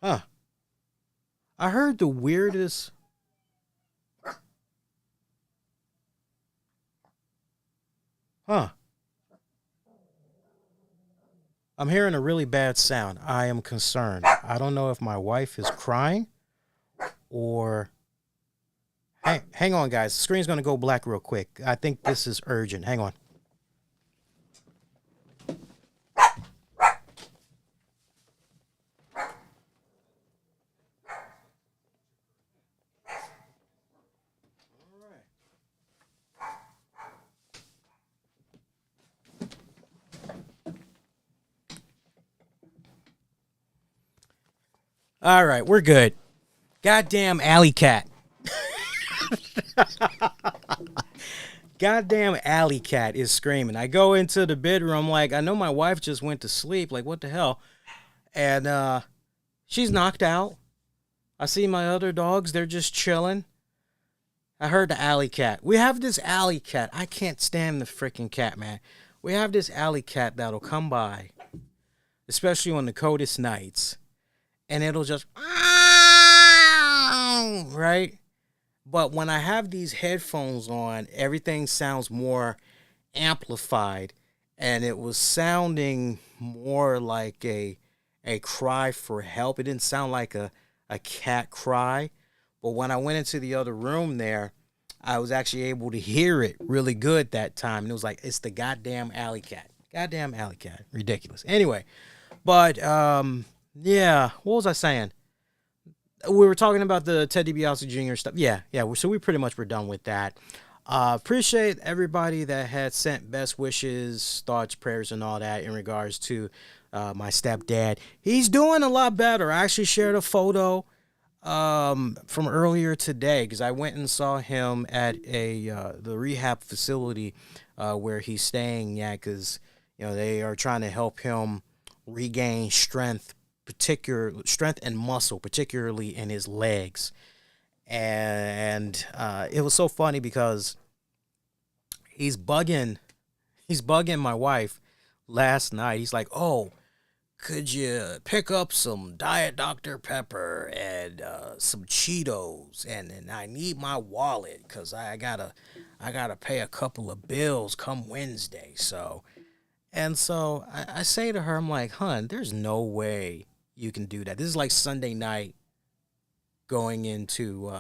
Huh. I heard the weirdest. Huh. I'm hearing a really bad sound. I am concerned. I don't know if my wife is crying or... Hang on, guys. The screen's going to go black real quick. I think this is urgent. Hang on. All right, we're good. Goddamn alley cat. Goddamn alley cat is screaming. I go into the bedroom like, I know my wife just went to sleep. Like, what the hell? And she's knocked out. I see my other dogs. They're just chilling. I heard the alley cat. We have this alley cat. I can't stand the freaking cat, man. We have this alley cat that'll come by, especially on the coldest nights, and it'll just, right? But when I have these headphones on, everything sounds more amplified, and it was sounding more like a cry for help. It didn't sound like a cat cry. But when I went into the other room there, I was actually able to hear it really good that time. And it was like, it's the goddamn alley cat. Goddamn alley cat. Ridiculous. Anyway, but yeah, what was I saying? We were talking about the Ted DiBiase Jr. stuff. Yeah. So we pretty much were done with that. Appreciate everybody that had sent best wishes, thoughts, prayers, and all that in regards to my stepdad. He's doing a lot better. I actually shared a photo from earlier today, because I went and saw him at the rehab facility where he's staying. Yeah, because they are trying to help him regain strength and muscle, particularly in his legs. And it was so funny because he's bugging my wife last night. He's like, "Oh, could you pick up some Diet Dr. Pepper and some Cheetos, and I need my wallet because I gotta pay a couple of bills come Wednesday." So I say to her, I'm like, "Hun, there's no way you can do that. This is like Sunday night going into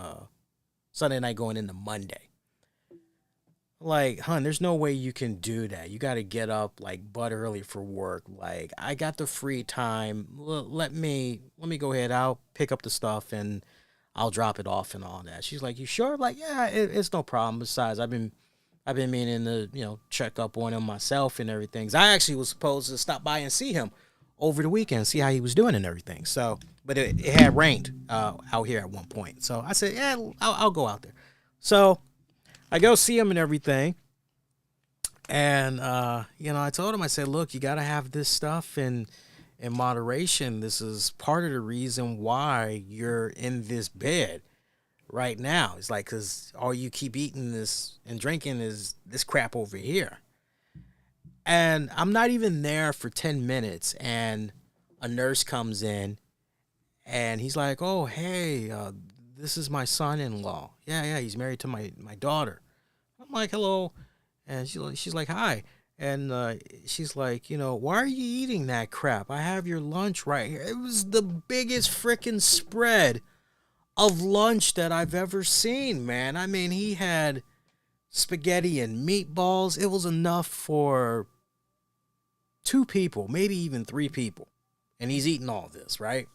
Monday. Like, hun, there's no way you can do that. You got to get up like butt early for work. Like, I got the free time. Let me go ahead. I'll pick up the stuff and I'll drop it off and all that." She's like, "You sure?" I'm like, "Yeah, it's no problem. Besides, I've been meaning to check up on him myself and everything. I actually was supposed to stop by and see him over the weekend, see how he was doing and everything. So, but it had rained out here at one point. So I said, yeah, I'll go out there. So I go see him and everything. And, I told him, I said, "Look, you got to have this stuff in moderation. This is part of the reason why you're in this bed right now. It's like, because all you keep eating this and drinking is this crap over here." And I'm not even there for 10 minutes, and a nurse comes in, and he's like, "Oh, hey, this is my son-in-law. Yeah, he's married to my daughter." I'm like, "Hello," and she's like, "Hi," and she's like, "Why are you eating that crap? I have your lunch right here." It was the biggest freaking spread of lunch that I've ever seen, man. I mean, he had spaghetti and meatballs. It was enough for 2 people, maybe even 3 people. And he's eating all this, right?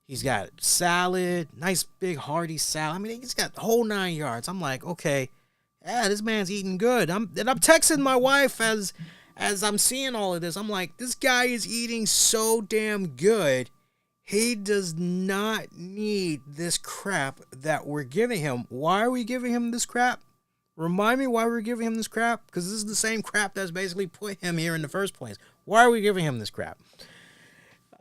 He's got salad, nice big hearty salad. I mean, he's got the whole 9 yards. I'm like, okay, yeah, this man's eating good. I'm texting my wife as I'm seeing all of this. I'm like, this guy is eating so damn good. He does not need this crap that we're giving him. Why are we giving him this crap? Remind me why we're giving him this crap? Because this is the same crap that's basically put him here in the first place. Why are we giving him this crap?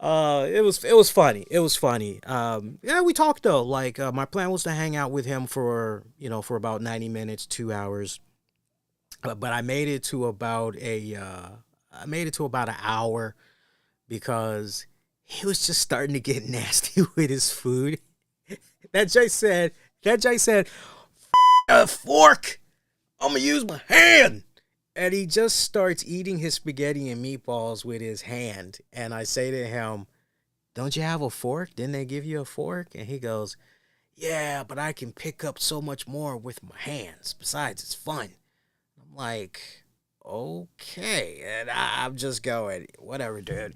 It was funny. It was funny. Yeah, we talked though. Like my plan was to hang out with him for about 90 minutes, 2 hours. But I made it to about an hour because he was just starting to get nasty with his food. That Jay said, a fork. I'm gonna use my hand. And he just starts eating his spaghetti and meatballs with his hand. And I say to him, don't you have a fork? Didn't they give you a fork? And he goes, yeah, but I can pick up so much more with my hands. Besides, it's fun. I'm like, okay. And I'm just going, whatever, dude.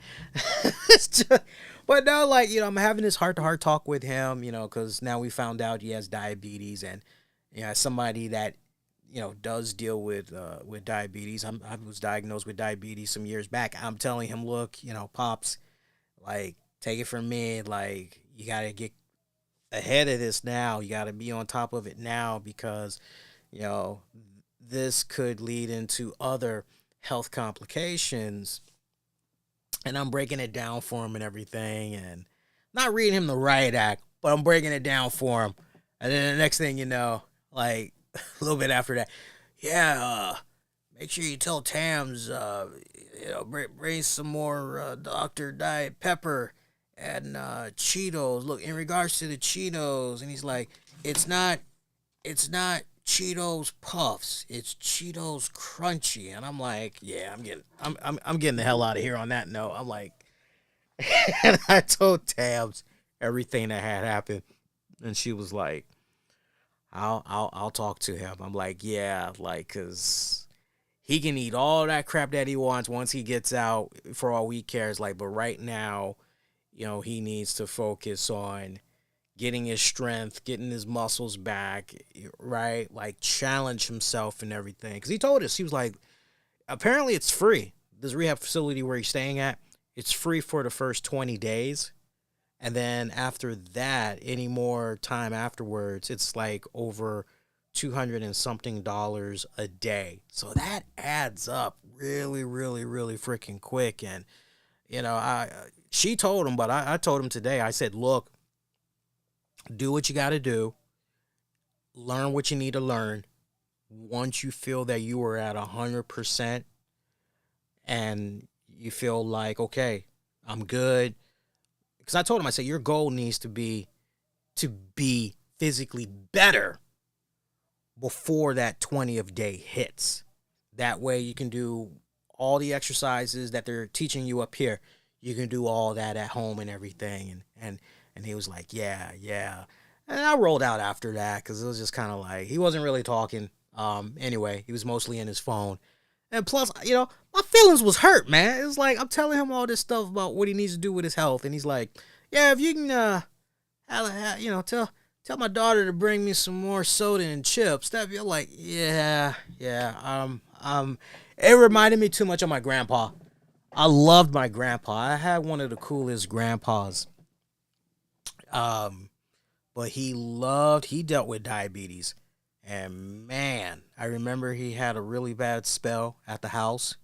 But no, like, I'm having this heart-to-heart talk with him, because now we found out he has diabetes. And, as somebody that, does deal with diabetes. I was diagnosed with diabetes some years back. I'm telling him, look, Pops, like, take it from me. Like, you got to get ahead of this now. You got to be on top of it now because, this could lead into other health complications. And I'm breaking it down for him and everything. And not reading him the riot act, but I'm breaking it down for him. And then the next thing you know, like, a little bit after that, make sure you tell Tams, bring some more Dr. Diet Pepper and Cheetos. Look, in regards to the Cheetos, and he's like, it's not Cheetos Puffs, it's Cheetos Crunchy. And I'm like, yeah, I'm getting the hell out of here on that note. I'm like, and I told Tams everything that had happened, and she was like, I'll talk to him. I'm like, yeah, like, cause he can eat all that crap that he wants once he gets out, for all we care. Is like, but right now, he needs to focus on getting his strength, getting his muscles back, right? Like, challenge himself and everything. Cause he told us, he was like, apparently it's free. This rehab facility where he's staying at, it's free for the first 20 days. And then after that, any more time afterwards, it's like over $200 and something a day. So that adds up really, really, really freaking quick. And, she told him, but I told him today, I said, look, do what you got to do. Learn what you need to learn. Once you feel that you are at 100% and you feel like, okay, I'm good. Because I told him, I said, your goal needs to be physically better before that 20th day hits. That way you can do all the exercises that they're teaching you up here. You can do all that at home and everything. And he was like, yeah. And I rolled out after that because it was just kind of like, he wasn't really talking. Anyway, he was mostly in his phone. And plus, my feelings was hurt, man. It was like, I'm telling him all this stuff about what he needs to do with his health. And he's like, yeah, if you can, tell my daughter to bring me some more soda and chips. That be like, yeah. It reminded me too much of my grandpa. I loved my grandpa. I had one of the coolest grandpas. But he dealt with diabetes. And man, I remember he had a really bad spell at the house.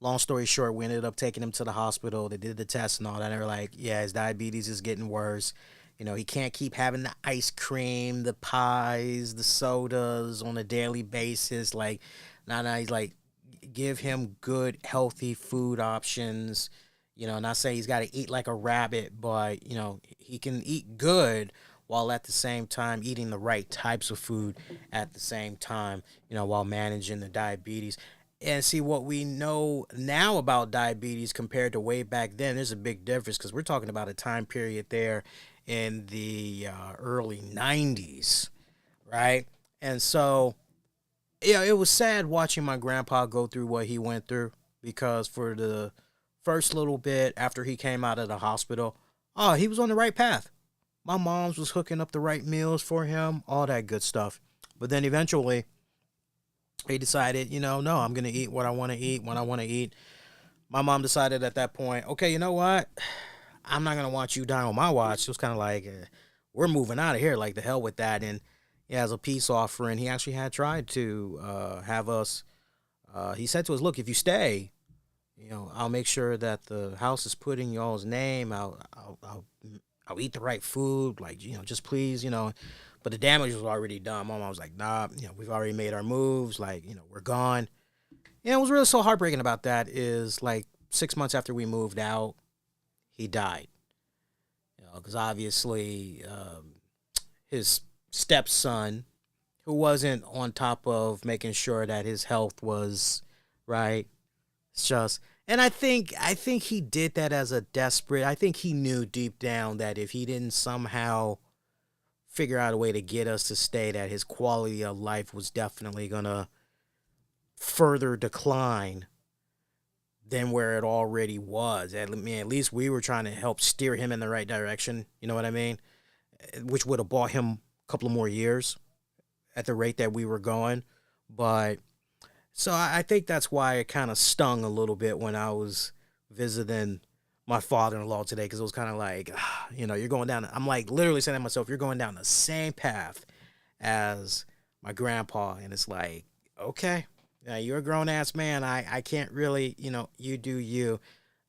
Long story short, we ended up taking him to the hospital. They did the tests and all that. And they were like, yeah, his diabetes is getting worse. He can't keep having the ice cream, the pies, the sodas on a daily basis. Like, he's like, give him good, healthy food options. Not say he's got to eat like a rabbit, but, he can eat good while at the same time eating the right types of food at the same time, while managing the diabetes. And see, what we know now about diabetes compared to way back then, there's a big difference because we're talking about a time period there in the early 90s, right? And so, it was sad watching my grandpa go through what he went through because for the first little bit after he came out of the hospital, oh, he was on the right path. My mom's was hooking up the right meals for him, all that good stuff. But then eventually, he decided, no, I'm going to eat what I want to eat when I want to eat. My mom decided at that point, okay, you know what? I'm not going to watch you die on my watch. It was kind of like, we're moving out of here. Like, the hell with that. And yeah, as a peace offering, he actually had tried to have us. He said to us, look, if you stay, I'll make sure that the house is put in y'all's name. I'll eat the right food. Like, just please, But the damage was already done. My mom was like, nah, we've already made our moves. Like, we're gone. And it was really so heartbreaking about that is like 6 months after we moved out, he died. Because obviously his stepson, who wasn't on top of making sure that his health was right, it's just, and I think he did that as a desperate, I think he knew deep down that if he didn't somehow figure out a way to get us to stay, that his quality of life was definitely going to further decline than where it already was. At least we were trying to help steer him in the right direction. You know what I mean? Which would have bought him a couple of more years at the rate that we were going. But so I think that's why it kind of stung a little bit when I was visiting my father-in-law today, because it was kind of like, you're going down. I'm like literally saying to myself, you're going down the same path as my grandpa. And it's like, okay. You're a grown-ass man. I can't really, you do you,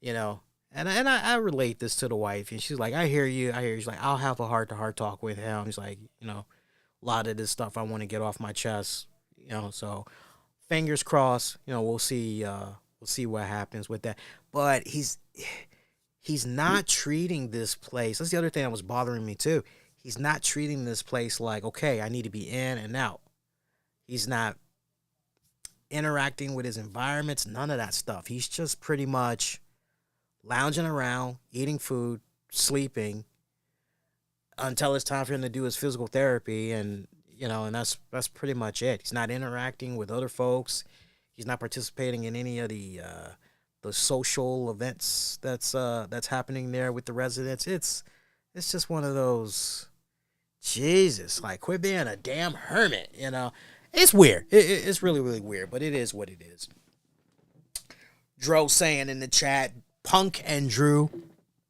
And I relate this to the wife. And she's like, I hear you. She's like, I'll have a heart-to-heart talk with him. He's like, a lot of this stuff I want to get off my chest, So fingers crossed, we'll see what happens with that. But he's not treating this place. That's the other thing that was bothering me, too. He's not treating this place like, okay, I need to be in and out. He's not interacting with his environments, none of that stuff. He's just pretty much lounging around, eating food, sleeping until it's time for him to do his physical therapy, and and that's pretty much it. He's not interacting with other folks. He's not participating in any of the social events that's happening there with the residents. It's just one of those, Jesus, like, quit being a damn hermit, It's weird. It's really, really weird, but it is what it is. Dro saying in the chat, Punk and Drew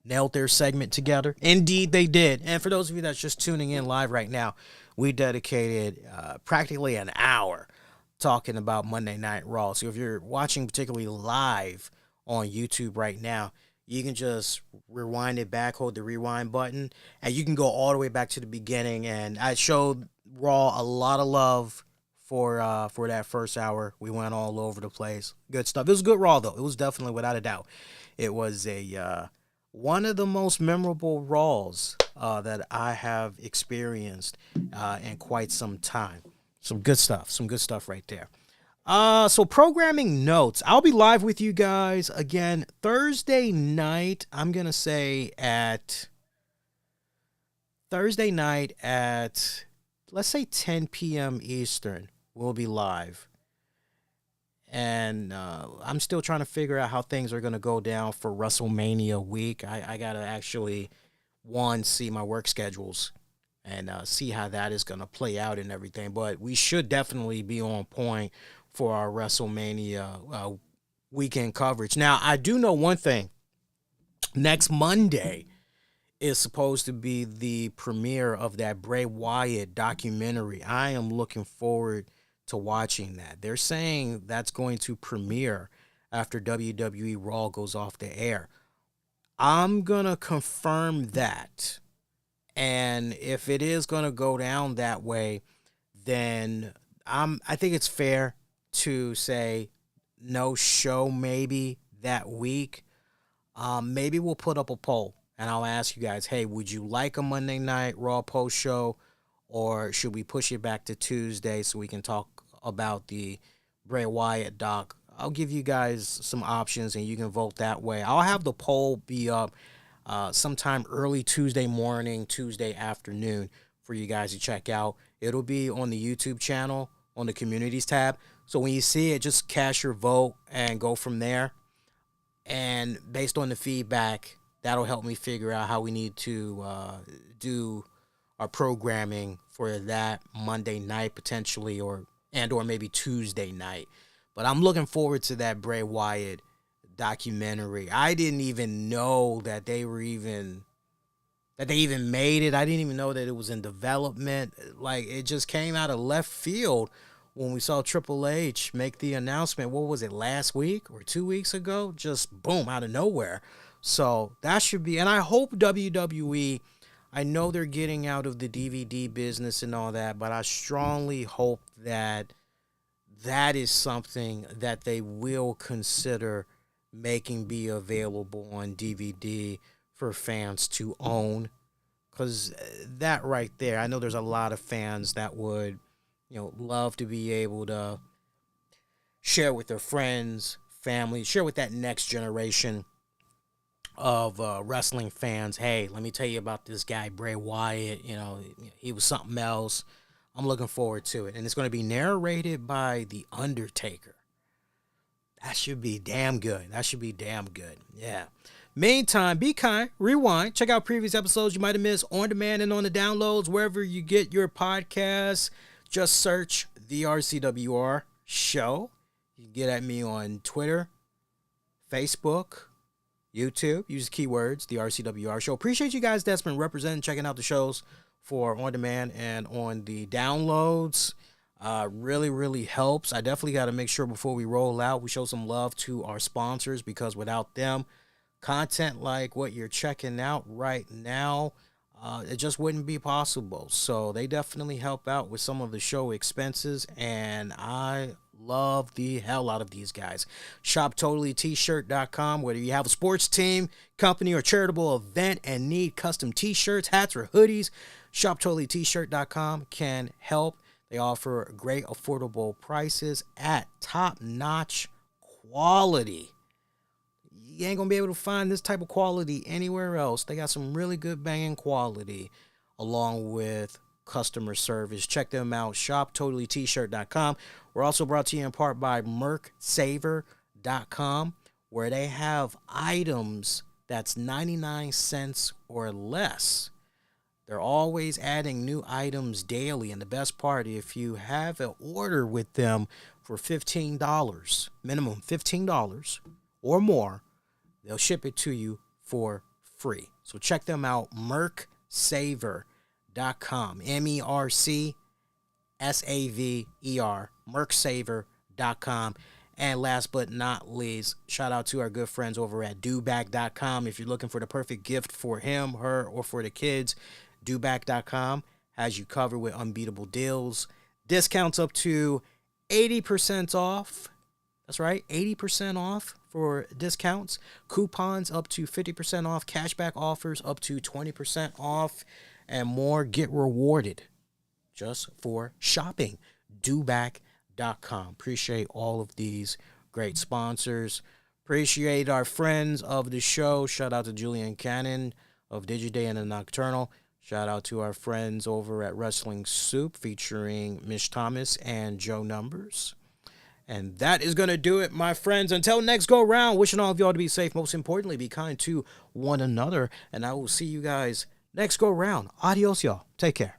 nailed their segment together. Indeed, they did. And for those of you that's just tuning in live right now, we dedicated practically an hour talking about Monday Night Raw. So if you're watching particularly live on YouTube right now, you can just rewind it back, hold the rewind button, and you can go all the way back to the beginning. And I showed Raw a lot of love for that first hour. We went all over the place. Good stuff. It was good Raw, though. It was definitely, without a doubt, it was one of the most memorable Raws that I have experienced in quite some time. Some good stuff right there. So programming notes. I'll be live with you guys again Thursday night. I'm going to say Thursday night at, let's say 10 p.m. Eastern. We'll be live. And I'm still trying to figure out how things are going to go down for WrestleMania week. I got to actually, see my work schedules and see how that is going to play out and everything. But we should definitely be on point for our WrestleMania weekend coverage. Now, I do know one thing. Next Monday is supposed to be the premiere of that Bray Wyatt documentary. I am looking forward to watching that. They're saying that's going to premiere after WWE RAW goes off the air. I'm going to confirm that. And if it is going to go down that way, then I think it's fair to say no show maybe that week. Maybe we'll put up a poll and I'll ask you guys, hey, would you like a Monday Night Raw post show, or should we push it back to Tuesday so we can talk about the Bray Wyatt doc? I'll give you guys some options and you can vote that way. I'll have the poll be up sometime early Tuesday morning, Tuesday afternoon for you guys to check out. It'll be on the YouTube channel on the communities tab. So when you see it, just cast your vote and go from there. And based on the feedback, that'll help me figure out how we need to do our programming for that Monday night potentially, or maybe Tuesday night. But I'm looking forward to that Bray Wyatt documentary. I didn't even know that they even made it. I didn't even know that it was in development. Like, it just came out of left field when we saw Triple H make the announcement. What was it, last week or 2 weeks ago? Just boom, out of nowhere. So that should be, and I hope WWE, I know they're getting out of the DVD business and all that, but I strongly hope that that is something that they will consider making be available on DVD for fans to own. Because that right there, I know there's a lot of fans that would, love to be able to share with their friends, family, share with that next generation of wrestling fans. Hey, let me tell you about this guy, Bray Wyatt. He was something else. I'm looking forward to it. And it's going to be narrated by The Undertaker. That should be damn good. Yeah. Meantime, be kind, rewind, check out previous episodes you might have missed on demand and on the downloads, wherever you get your podcasts. Just search the RCWR Show. You can get at me on Twitter, Facebook, YouTube. Use keywords, the RCWR Show. Appreciate you guys that's been representing, checking out the shows for on demand and on the downloads. Really, really helps. I definitely got to make sure before we roll out, we show some love to our sponsors, because without them, content like what you're checking out right now, it just wouldn't be possible. So they definitely help out with some of the show expenses, and I love the hell out of these guys. ShopTotallyT-shirt.com. Whether you have a sports team, company, or charitable event and need custom t-shirts, hats, or hoodies, ShopTotallyT-shirt.com can help. They offer great affordable prices at top-notch quality. You ain't going to be able to find this type of quality anywhere else. They got some really good banging quality along with customer service. Check them out, ShopTotallyT-shirt.com. We're also brought to you in part by MercSaver.com, where they have items that's 99 cents or less. They're always adding new items daily, and the best part, if you have an order with them for $15, minimum $15 or more, they'll ship it to you for free. So check them out, MercSaver.com, MERCSAVER, MercSaver.com. And last but not least, shout out to our good friends over at DoBack.com. If you're looking for the perfect gift for him, her, or for the kids, DoBack.com has you covered with unbeatable deals. Discounts up to 80% off. That's right, 80% off for discounts. Coupons up to 50% off. Cashback offers up to 20% off. And more. Get rewarded just for shopping. DoBack.com. Appreciate all of these great sponsors. Appreciate our friends of the show. Shout out to Julian Cannon of Digiday and the Nocturnal. Shout out to our friends over at Wrestling Soup featuring Mish Thomas and Joe Numbers. And that is going to do it, my friends. Until next go round, wishing all of y'all to be safe. Most importantly, be kind to one another. And I will see you guys next go round. Adios, y'all. Take care.